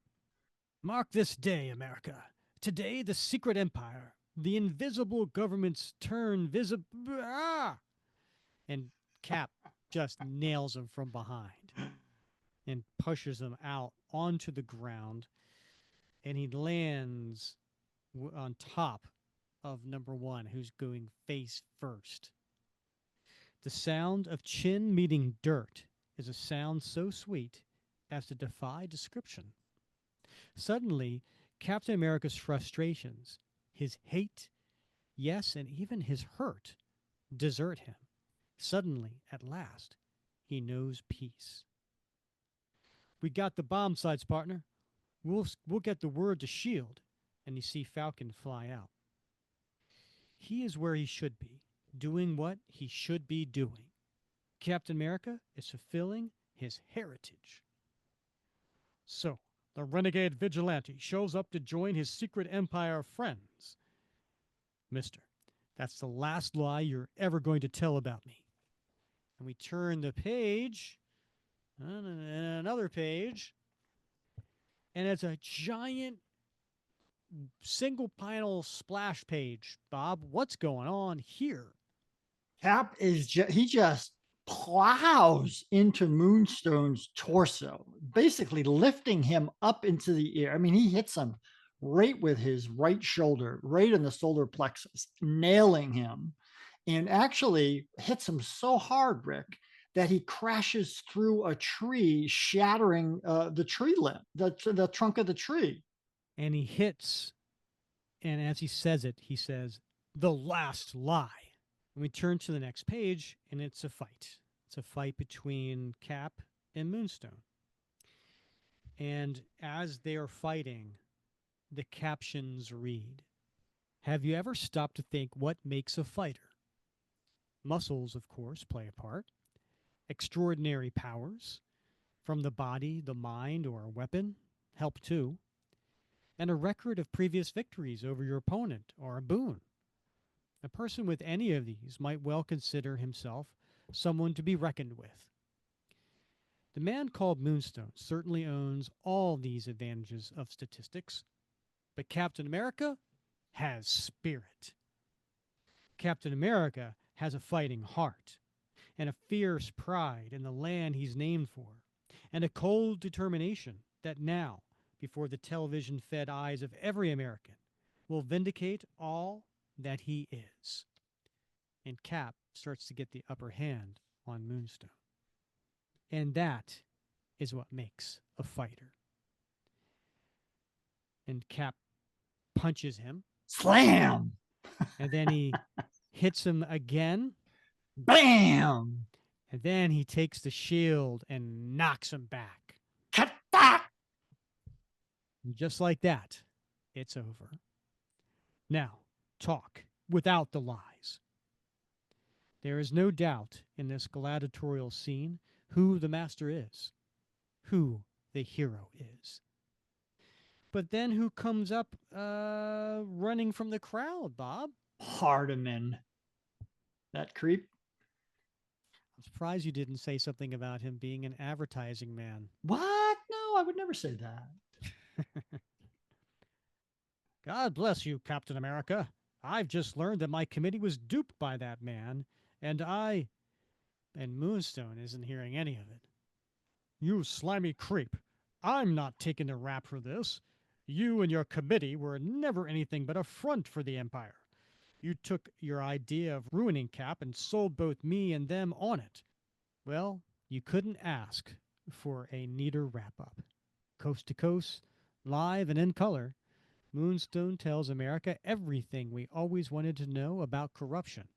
Mark this day, America. Today, the secret empire, the invisible governments turn visible. Ah! And Cap just nails him from behind and pushes him out onto the ground, and he lands on top of number one, who's going face first. The sound of chin meeting dirt is a sound so sweet as to defy description. Suddenly, Captain America's frustrations, his hate, yes, and even his hurt, desert him. Suddenly, at last, he knows peace. We got the bomb sites, partner. We'll get the word to Shield, and you see Falcon fly out. He is where he should be, doing what he should be doing. Captain America is fulfilling his heritage. So, the renegade vigilante shows up to join his secret empire of friends. Mister, that's the last lie you're ever going to tell about me. And we turn the page, and another page, and it's a giant single panel splash page. Bob, what's going on here? Cap he just plows into Moonstone's torso, basically lifting him up into the air. I mean, he hits him right with his right shoulder, right in the solar plexus, nailing him, and actually hits him so hard, Rick, that he crashes through a tree, shattering the tree limb, the trunk of the tree. And he hits, and as he says it, he says, the last lie. And we turn to the next page, and it's a fight. It's a fight between Cap and Moonstone. And as they are fighting, the captions read, have you ever stopped to think what makes a fighter? Muscles, of course, play a part. Extraordinary powers from the body, the mind, or a weapon help too. And a record of previous victories over your opponent or a boon. A person with any of these might well consider himself someone to be reckoned with. The man called Moonstone certainly owns all these advantages of statistics, but Captain America has spirit. Captain America has a fighting heart and a fierce pride in the land he's named for, and a cold determination that now, before the television fed eyes of every American, will vindicate all that he is. And Cap starts to get the upper hand on Moonstone. And that is what makes a fighter. And Cap punches him, Slam! and then he hits him again, Bam! and then he takes the shield and knocks him back. Cut that! And just like that, it's over. Now, talk without the lies. There is no doubt in this gladiatorial scene who the master is, who the hero is. But then who comes up running from the crowd, Bob? Hardiman. That creep. I'm surprised you didn't say something about him being an advertising man. What? No, I would never say that. God bless you, Captain America. I've just learned that my committee was duped by that man, and I. And Moonstone isn't hearing any of it. You slimy creep. I'm not taking a rap for this. You and your committee were never anything but a front for the Empire. You took your idea of ruining Cap and sold both me and them on it. Well, you couldn't ask for a neater wrap up. Coast to coast, live and in color, Moonstone tells America everything we always wanted to know about corruption,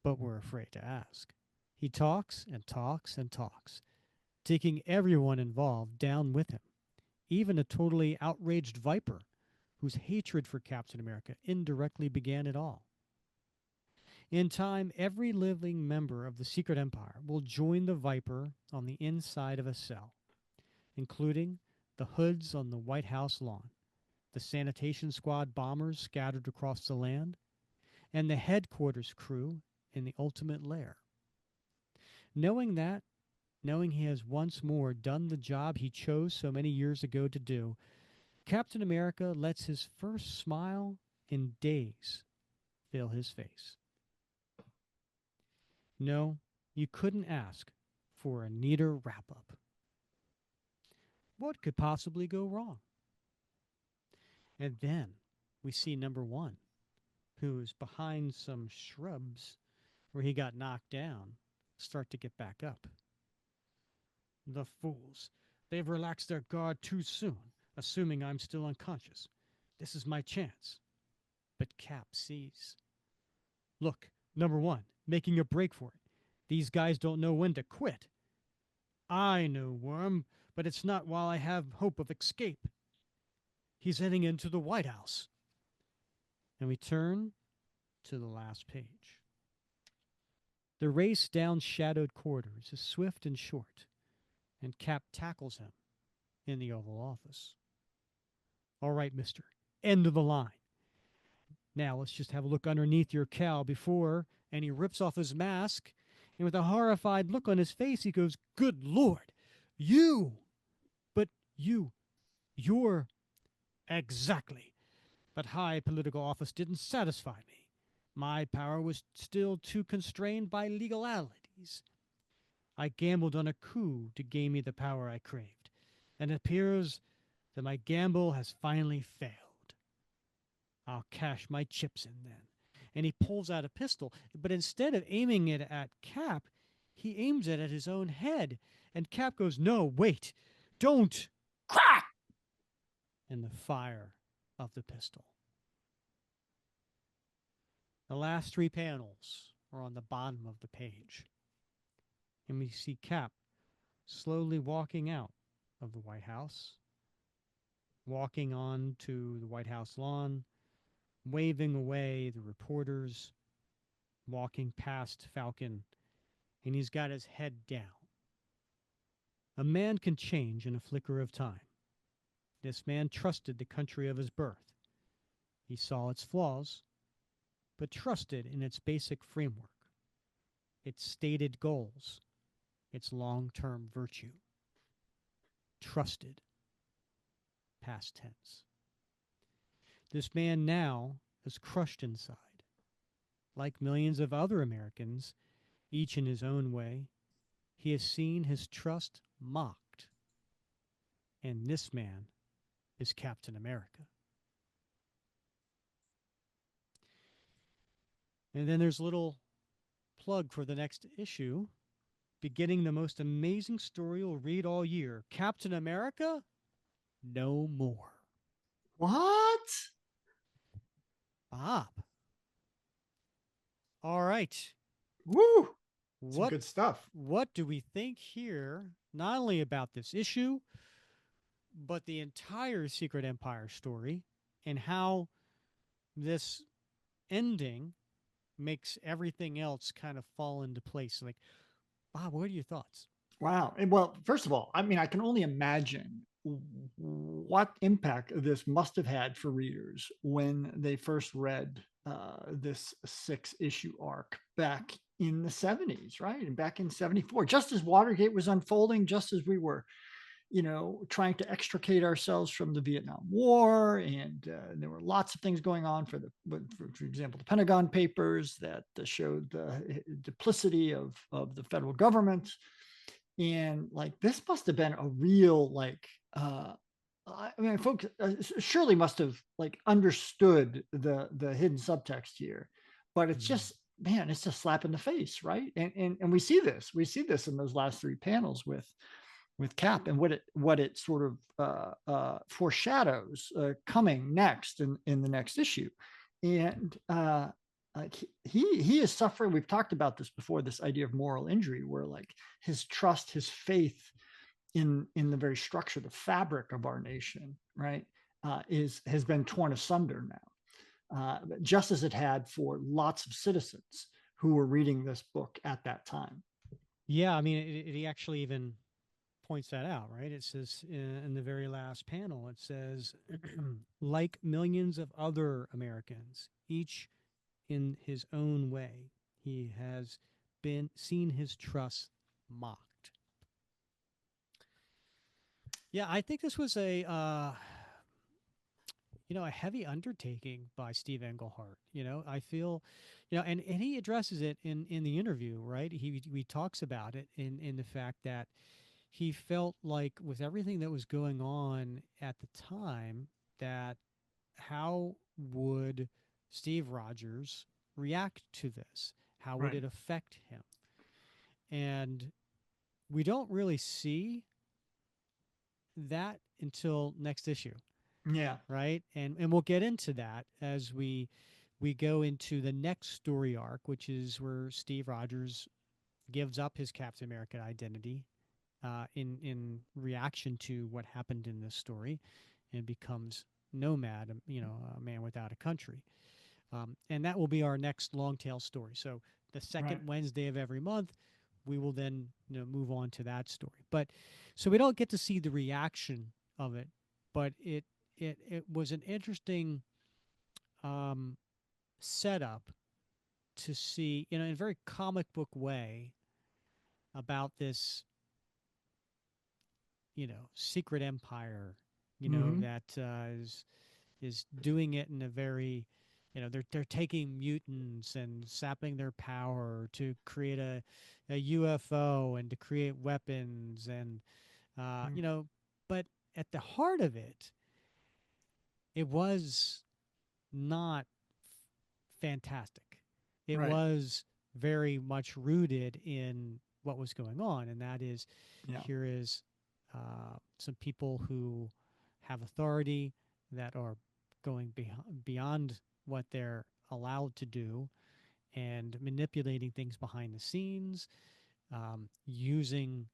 but we're afraid to ask. He talks and talks and talks, taking everyone involved down with him, even a totally outraged Viper, whose hatred for Captain America indirectly began it all. In time, every living member of the Secret Empire will join the Viper on the inside of a cell, including the hoods on the White House lawn, the sanitation squad bombers scattered across the land, and the headquarters crew in the ultimate lair. Knowing that, knowing he has once more done the job he chose so many years ago to do, Captain America lets his first smile in days fill his face. No, you couldn't ask for a neater wrap up. What could possibly go wrong? And then we see number one, who's behind some shrubs where he got knocked down, start to get back up. The fools. They've relaxed their guard too soon, assuming I'm still unconscious. This is my chance. But Cap sees. Look, number one, making a break for it. These guys don't know when to quit. I know, Worm, but it's not while I have hope of escape. He's heading into the White House. And we turn to the last page. The race down shadowed corridors is swift and short, and Cap tackles him in the Oval Office. All right, mister, end of the line. Now let's just have a look underneath your cowl before, and he rips off his mask, and with a horrified look on his face, he goes, Good Lord, you! But you're exactly. But high political office didn't satisfy me. My power was still too constrained by legalities. I gambled on a coup to gain me the power I craved, and it appears that my gamble has finally failed. I'll cash my chips in then. And he pulls out a pistol, but instead of aiming it at Cap, he aims it at his own head. And Cap goes, No, wait, don't. Crack! In the fire of the pistol. The last three panels are on the bottom of the page. And we see Cap slowly walking out of the White House, walking on to the White House lawn, waving away the reporters, walking past Falcon, and he's got his head down. A man can change in a flicker of time. This man trusted the country of his birth. He saw its flaws, but trusted in its basic framework, its stated goals, its long-term virtue. Trusted. Past tense. This man now is crushed inside. Like millions of other Americans, each in his own way, he has seen his trust mocked. And this man is Captain America. And then there's a little plug for the next issue, beginning the most amazing story you'll read all year. Captain America? No more. What? Bob. All right. Woo! Some What good stuff. what do we think here, not only about this issue, but the entire Secret Empire story and how this ending makes everything else kind of fall into place? Like, Bob, what are your thoughts? Wow. And well, first of all, I mean, I can only imagine what impact this must have had for readers when they first read this 6-issue arc back in the 70s, right? And back in 74, just as Watergate was unfolding, just as we were trying to extricate ourselves from the Vietnam War, and there were lots of things going on for example, the Pentagon Papers that showed the duplicity of the federal government, and like this must have been a real I mean, folks surely must have like understood the hidden subtext here, but it's Mhm. just man, it's a slap in the face, right? And we see this in those last three panels with Cap and what it sort of foreshadows coming next in the next issue, and like he is suffering. We've talked about this before. This idea of moral injury, where like his trust, his faith in the very structure, the fabric of our nation, right, is has been torn asunder now, just as it had for lots of citizens who were reading this book at that time. Yeah, I mean, he actually even points that out, right? It says in the very last panel, it says, like millions of other Americans, each in his own way, he has been seen his trust mocked. Yeah, I think this was a heavy undertaking by Steve Englehart. I feel, and he addresses it in the interview, right? He talks about it in the fact that he felt like with everything that was going on at the time, that how would Steve Rogers react to this? How would Right. it affect him? And we don't really see that until next issue, Yeah. right? And we'll get into that as we go into the next story arc, which is where Steve Rogers gives up his Captain America identity in reaction to what happened in this story, and becomes nomad, a man without a country. And that will be our next long tail story. So the second Right. Wednesday of every month, we will then move on to that story. But so we don't get to see the reaction of it, but it was an interesting um, setup to see, in a very comic book way, about this secret empire, Mm-hmm. that is doing it in a very, they're taking mutants and sapping their power to create a UFO and to create weapons, and uh, Mm. you know, but at the heart of it, it was not fantastic. It Right. was very much rooted in what was going on, and that is, Yeah. here is some people who have authority that are going beyond what they're allowed to do, and manipulating things behind the scenes, using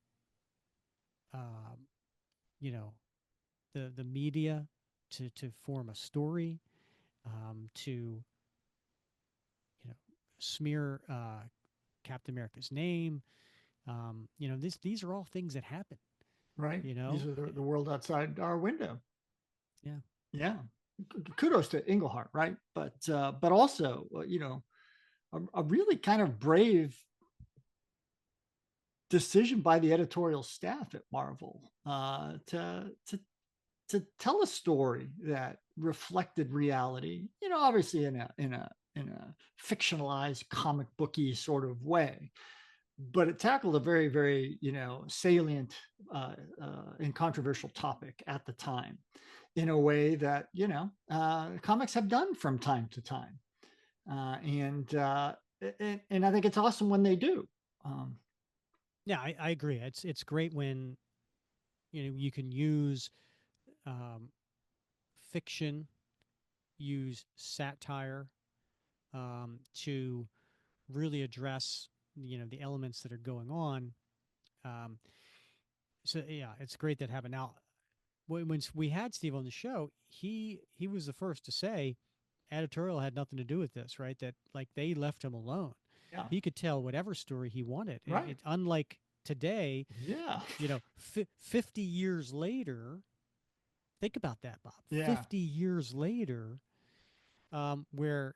um, you know the media to form a story, to smear Captain America's name. These are all things that happen. Right. You These know, are the world outside our window. yeah, Yeah. Kudos to Englehart, right? But also, a really kind of brave decision by the editorial staff at Marvel to tell a story that reflected reality. Obviously in a fictionalized comic booky sort of way, but it tackled a very very salient and controversial topic at the time in a way that comics have done from time to time, and I think it's awesome when they do. Um, yeah, I agree. It's great when you can use um, fiction, use satire, to really address the elements that are going on. Um, so yeah, it's great that happened. Now, when we had Steve on the show, he was the first to say editorial had nothing to do with this, right? That like they left him alone. yeah. He could tell whatever story he wanted. Right. Unlike today, Yeah. 50 years later, think about that, Bob. Yeah. 50 years later, where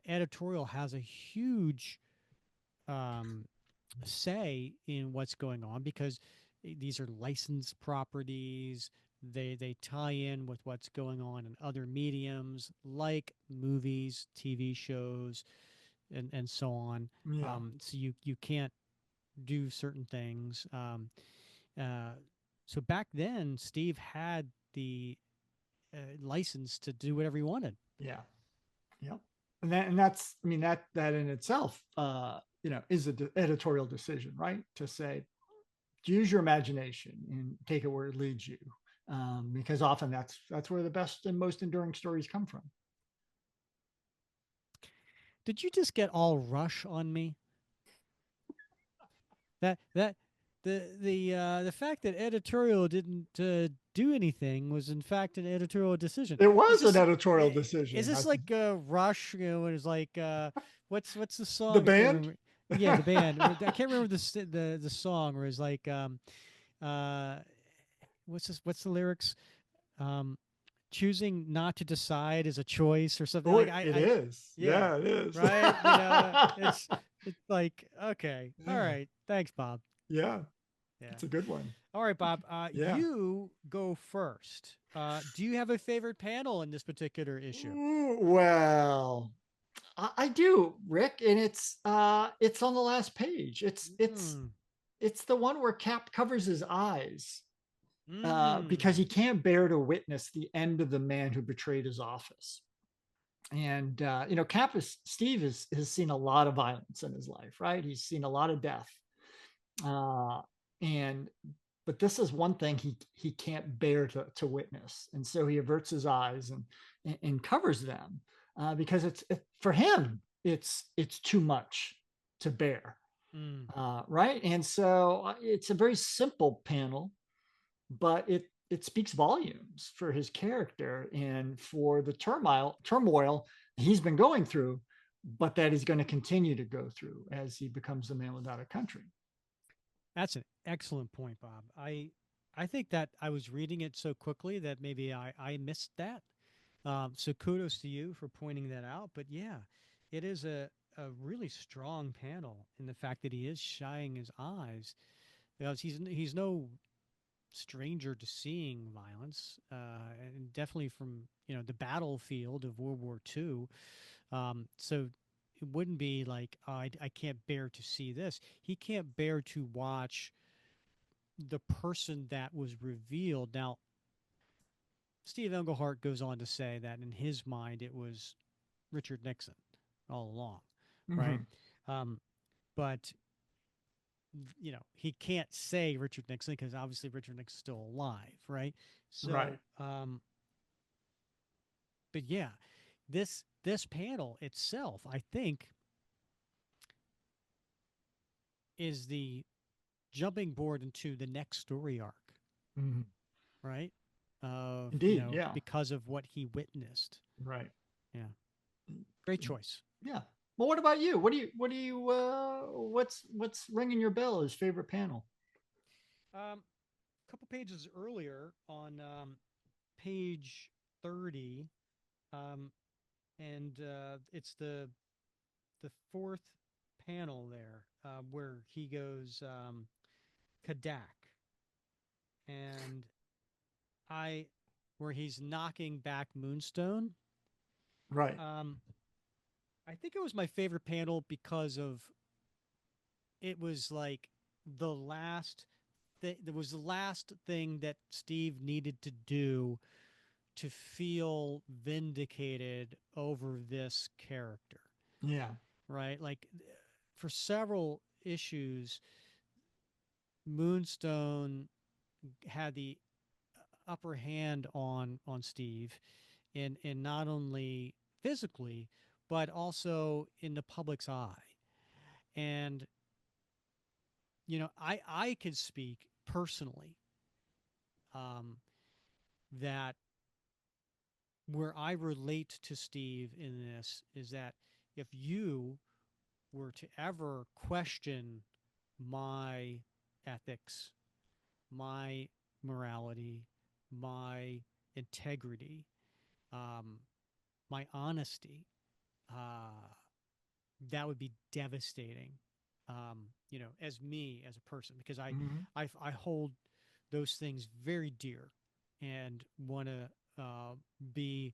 editorial has a huge um, say in what's going on, because these are licensed properties. They tie in with what's going on in other mediums like movies, TV shows, and so on. Yeah. So you can't do certain things. Uh, so back then, Steve had the license to do whatever he wanted. Yeah. Yep. And that's, I mean, that in itself, is an editorial decision, right? To say, use your imagination and take it where it leads you, because often that's where the best and most enduring stories come from. Did you just get all Rush on me? That the fact that editorial didn't do anything was in fact an editorial decision. It Is was an this editorial is decision. this like Rush? It's like what's the The song? I can't band. remember. Yeah, the band. I can't remember the song where it's like uh what's the lyrics? Um, choosing not to decide is a choice or something Oh, like it I is. yeah, Yeah, it is. right. It's like okay, all Yeah. right. Thanks, Bob. Yeah. Yeah. It's a good one. All right, Bob. Yeah. You go first. Do you have a favorite panel in this particular issue? Ooh, well, I do, Rick, and it's on the last page. Mm. It's the one where Cap covers his eyes, because he Mm. can't bear to witness the end of the man who betrayed his office. And Cap is Steve has seen a lot of violence in his life, right? He's seen a lot of death, uh, and but this is one thing he can't bear to witness, and so he averts his eyes and covers them, because for him it's too much to bear, Mm. right? And so it's a very simple panel, but it speaks volumes for his character and for the turmoil he's been going through, but that he's going to continue to go through as he becomes the man without a country. That's an excellent point, Bob. I think that I was reading it so quickly that maybe I missed that. So kudos to you for pointing that out. But yeah, it is a really strong panel in the fact that he is shying his eyes because he's no stranger to seeing violence, and definitely from the battlefield of World War II. So it wouldn't be like I can't bear to see this. He can't bear to watch the person that was revealed. Now, Steve Englehart goes on to say that in his mind it was Richard Nixon all along, right? Mm-hmm. Um, but he can't say Richard Nixon because obviously Richard Nixon's still alive, right? Right. So, but yeah, this panel itself, I think, is the jumping board into the next story arc, Mm-hmm. right? Of Indeed. Yeah. because of what he witnessed. Right. Yeah, great choice. Yeah. Well, what about you? What's ringing your bell as favorite panel? A couple pages earlier on page 30, um, and it's the fourth panel there where he goes Kadak, and I where he's knocking back Moonstone. Right. Um, I think it was my favorite panel because of it was like the last there was the last thing that Steve needed to do to feel vindicated over this character, Yeah. right? Like for several issues, Moonstone had the upper hand on Steve in not only physically but also in the public's eye. And I could speak personally um, that where I relate to Steve in this is that if you were to ever question my ethics, my morality, my integrity, um, my honesty, uh, that would be devastating as me as a person, because Mhm. I hold those things very dear and want to be,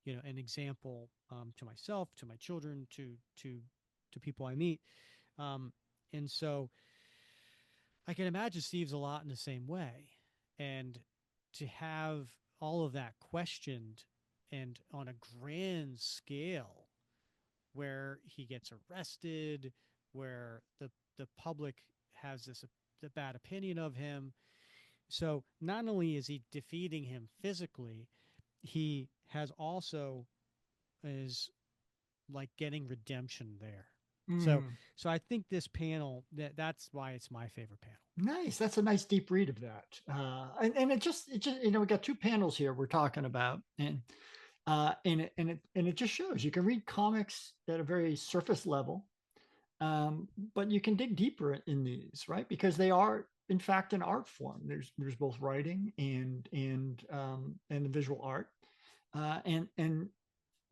an example to myself, to my children, to people I meet. Um, and so I can imagine Steve's a lot in the same way. And to have all of that questioned and on a grand scale where he gets arrested, where the public has this the bad opinion of him. So not only is he defeating him physically, he has also is like getting redemption there. So Mm. so I think this panel that's why it's my favorite panel. Nice. That's a nice deep read of that. And it just, we got two panels here we're talking about, and it just shows you can read comics at a very surface level, but you can dig deeper in these, right? Because they are, in fact, an art form. There's both writing and the visual art, and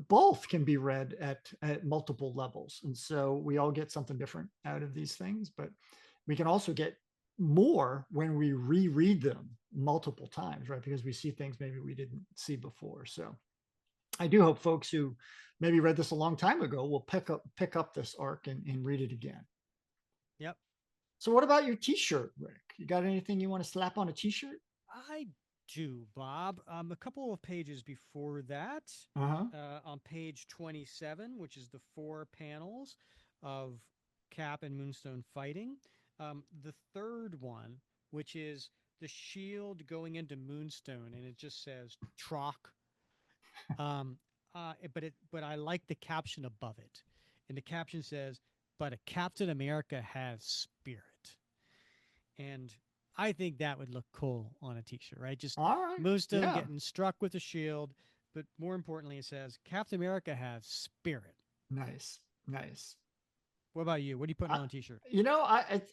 both can be read at multiple levels. And so we all get something different out of these things, but we can also get more when we reread them multiple times, right? Because we see things maybe we didn't see before. So I do hope folks who maybe read this a long time ago will pick up this arc and read it again. Yep. So what about your t-shirt, Rick? You got anything you want to slap on a t-shirt? I do, Bob. A couple of pages before that, Uh-huh. on page 27, which is the four panels of Cap and Moonstone fighting. The third one, which is the shield going into Moonstone, and it just says Trock. Um, but I like the caption above it, and the caption says, "But a Captain America has spirit." And I think that would look cool on a t-shirt, right? Just All right. Moonstone Yeah. getting struck with a shield, but more importantly, it says Captain America has spirit. Nice. Nice. What about you? What are you putting I, on a t-shirt?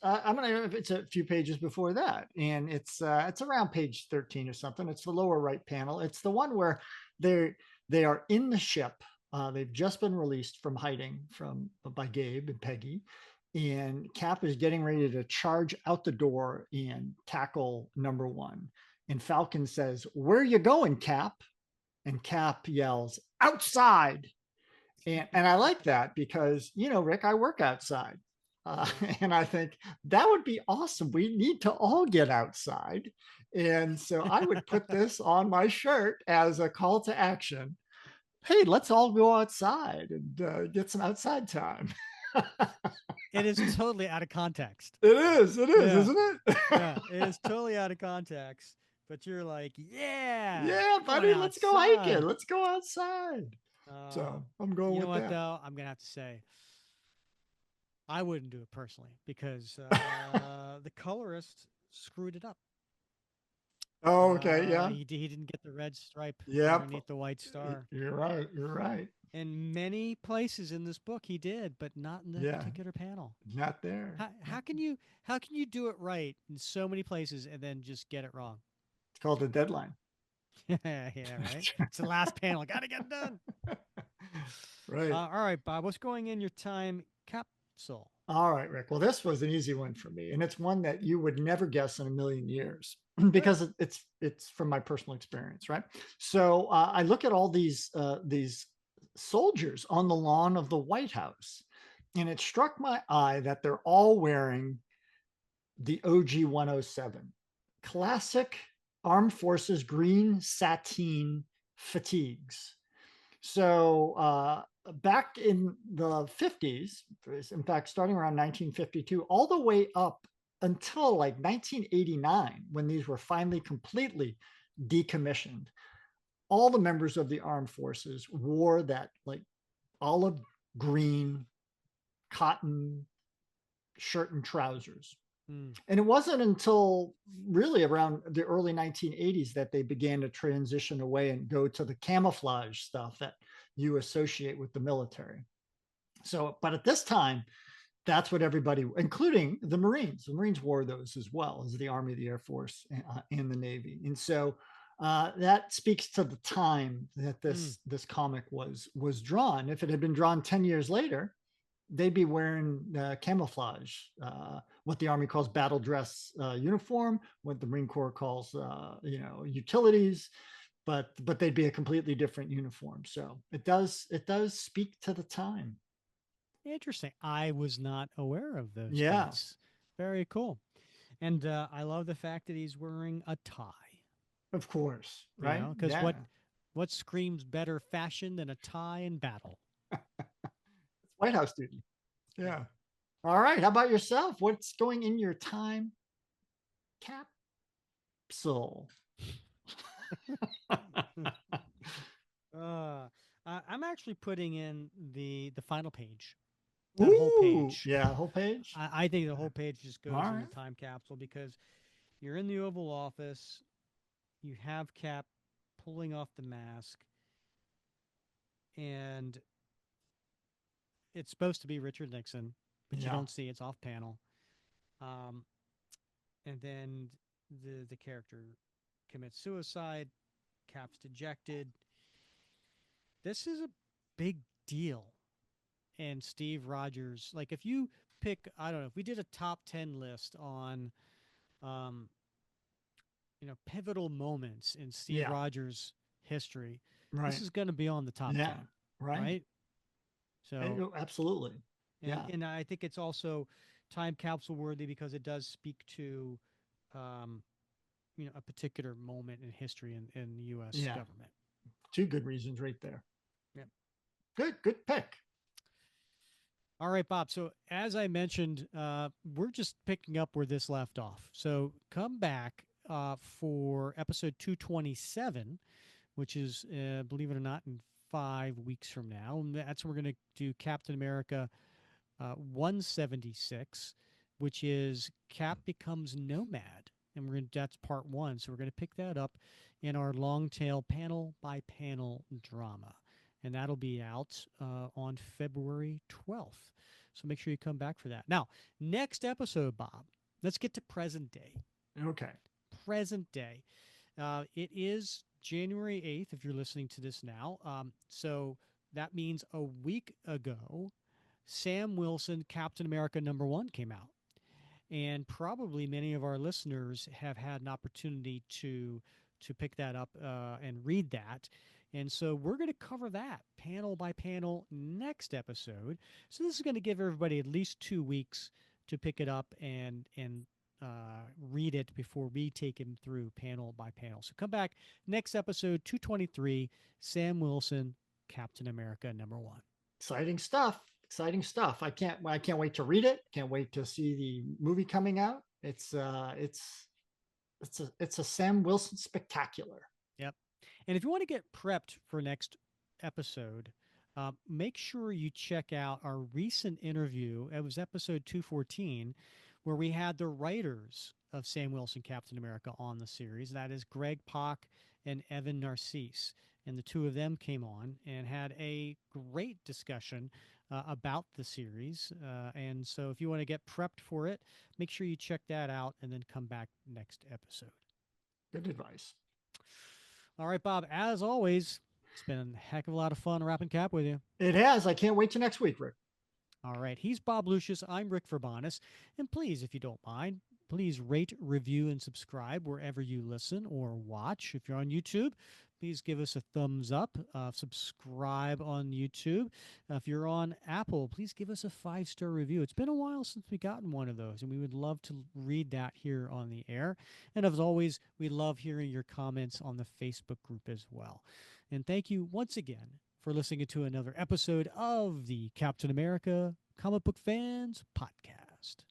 I'm gonna. It's a few pages before that, and it's around page 13 or something. It's the lower right panel. It's the one where they are in the ship. They've just been released from hiding from by Gabe and Peggy, and Cap is getting ready to charge out the door and tackle number one. And Falcon says, "Where are you going, Cap?" And Cap yells, "Outside!" And I like that because, Rick, I work outside. And I think that would be awesome. We need to all get outside. And so I would put this on my shirt as a call to action. Hey, let's all go outside and get some outside time. It is totally out of context. It is, Yeah, isn't it? yeah, it is totally out of context. But you're like, yeah, Yeah, going buddy, let's go hiking. outside. Let's go outside. Uh, So I'm going you know with what that. though? I'm gonna have to say I wouldn't do it personally because the colorist screwed it up. Oh, okay. Yeah. He didn't get the red stripe Yep. underneath the white star. You're right. You're right. In many places in this book, he did, but not in that Yeah. particular panel. Not there. How can you do it right in so many places and then just get it wrong? It's called a deadline. Yeah, right. It's the last panel. Got to get it done. Right. All right, Bob. What's going in your time capsule? All right, Rick. Well, this was an easy one for me, and it's one that you would never guess in a million years Good. because it's from my personal experience, right? So I look at all these soldiers on the lawn of the White House, and it struck my eye that they're all wearing the OG 107, classic Armed Forces green sateen fatigues. So back in the 50s, in fact, starting around 1952, all the way up until like 1989, when these were finally completely decommissioned, all the members of the armed forces wore that like olive green cotton shirt and trousers. Hmm. And it wasn't until really around the early 1980s that they began to transition away and go to the camouflage stuff that you associate with the military. So, but at this time, that's what everybody, including the Marines wore those as well as the Army, the Air Force, and the Navy. And so that speaks to the time that Hmm. this comic was drawn. If it had been drawn 10 years later, they'd be wearing camouflage, what the Army calls battle dress uniform, what the Marine Corps calls, utilities, but they'd be a completely different uniform. So it does speak to the time. Interesting. I was not aware of those Yeah, dates. Very cool. And I love the fact that he's wearing a tie. of course, You right? know, because Yeah, what screams better fashion than a tie in battle? it's White House duty. Yeah. Yeah. All right. How about yourself? What's going in your time capsule? uh, I'm actually putting in the final page. That whole Ooh, page. yeah, whole page. I think the whole page just All goes in right. the time capsule because you're in the Oval Office. You have Cap pulling off the mask, and it's supposed to be Richard Nixon, but you Yeah, don't see it's off panel. Um, and then the character commits suicide. Cap's dejected. This is a big deal. And Steve Rogers, like if you pick, I don't know, if we did a top 10 list on, um, pivotal moments in Steve yeah, Rogers' history, this right. is going to be on the top Yeah, 10, right. right? So, Oh, absolutely. and Yeah, and I think it's also time capsule worthy because it does speak to, um, a particular moment in history in the U.S. yeah. government. Two good reasons right there. Yeah. Good pick. All right, Bob. So as I mentioned, we're just picking up where this left off. So come back for episode 227, which is, believe it or not, in 5 weeks from now. And that's when we're going to do Captain America 176, which is Cap becomes Nomad. And that's part one. So we're going to pick that up in our long tail panel by panel drama. And that'll be out on February 12th. So make sure you come back for that. Now, next episode, Bob, let's get to present day. Okay. Present day. It is January 8th, if you're listening to this now. So that means a week ago, Sam Wilson, Captain America #1 came out. And probably many of our listeners have had an opportunity to pick that up and read that. And so we're going to cover that panel by panel next episode. So this is going to give everybody at least 2 weeks to pick it up and read it before we take him through panel by panel. So come back next episode 223, Sam Wilson, Captain America #1. Exciting stuff. Exciting stuff. I can't wait to read it. Can't wait to see the movie coming out. It's a Sam Wilson spectacular. Yep. And if you want to get prepped for next episode, make sure you check out our recent interview. It was episode 214, where we had the writers of Sam Wilson, Captain America on the series. That is Greg Pak and Evan Narcisse. And the two of them came on and had a great discussion about the series. And so if you want to get prepped for it, make sure you check that out and then come back next episode. Good advice. All right, Bob, as always, it's been a heck of a lot of fun wrapping cap with you. It has. I can't wait to next week, Rick. All right, he's Bob Lucius. I'm Rick Verbanis. And please, if you don't mind, please rate, review, and subscribe wherever you listen or watch. If you're on YouTube, please give us a thumbs up. Subscribe on YouTube. If you're on Apple, please give us a 5-star review. It's been a while since we gotten one of those, and we would love to read that here on the air. And as always, we love hearing your comments on the Facebook group as well. And thank you once again for listening to another episode of the Captain America Comic Book Fans Podcast.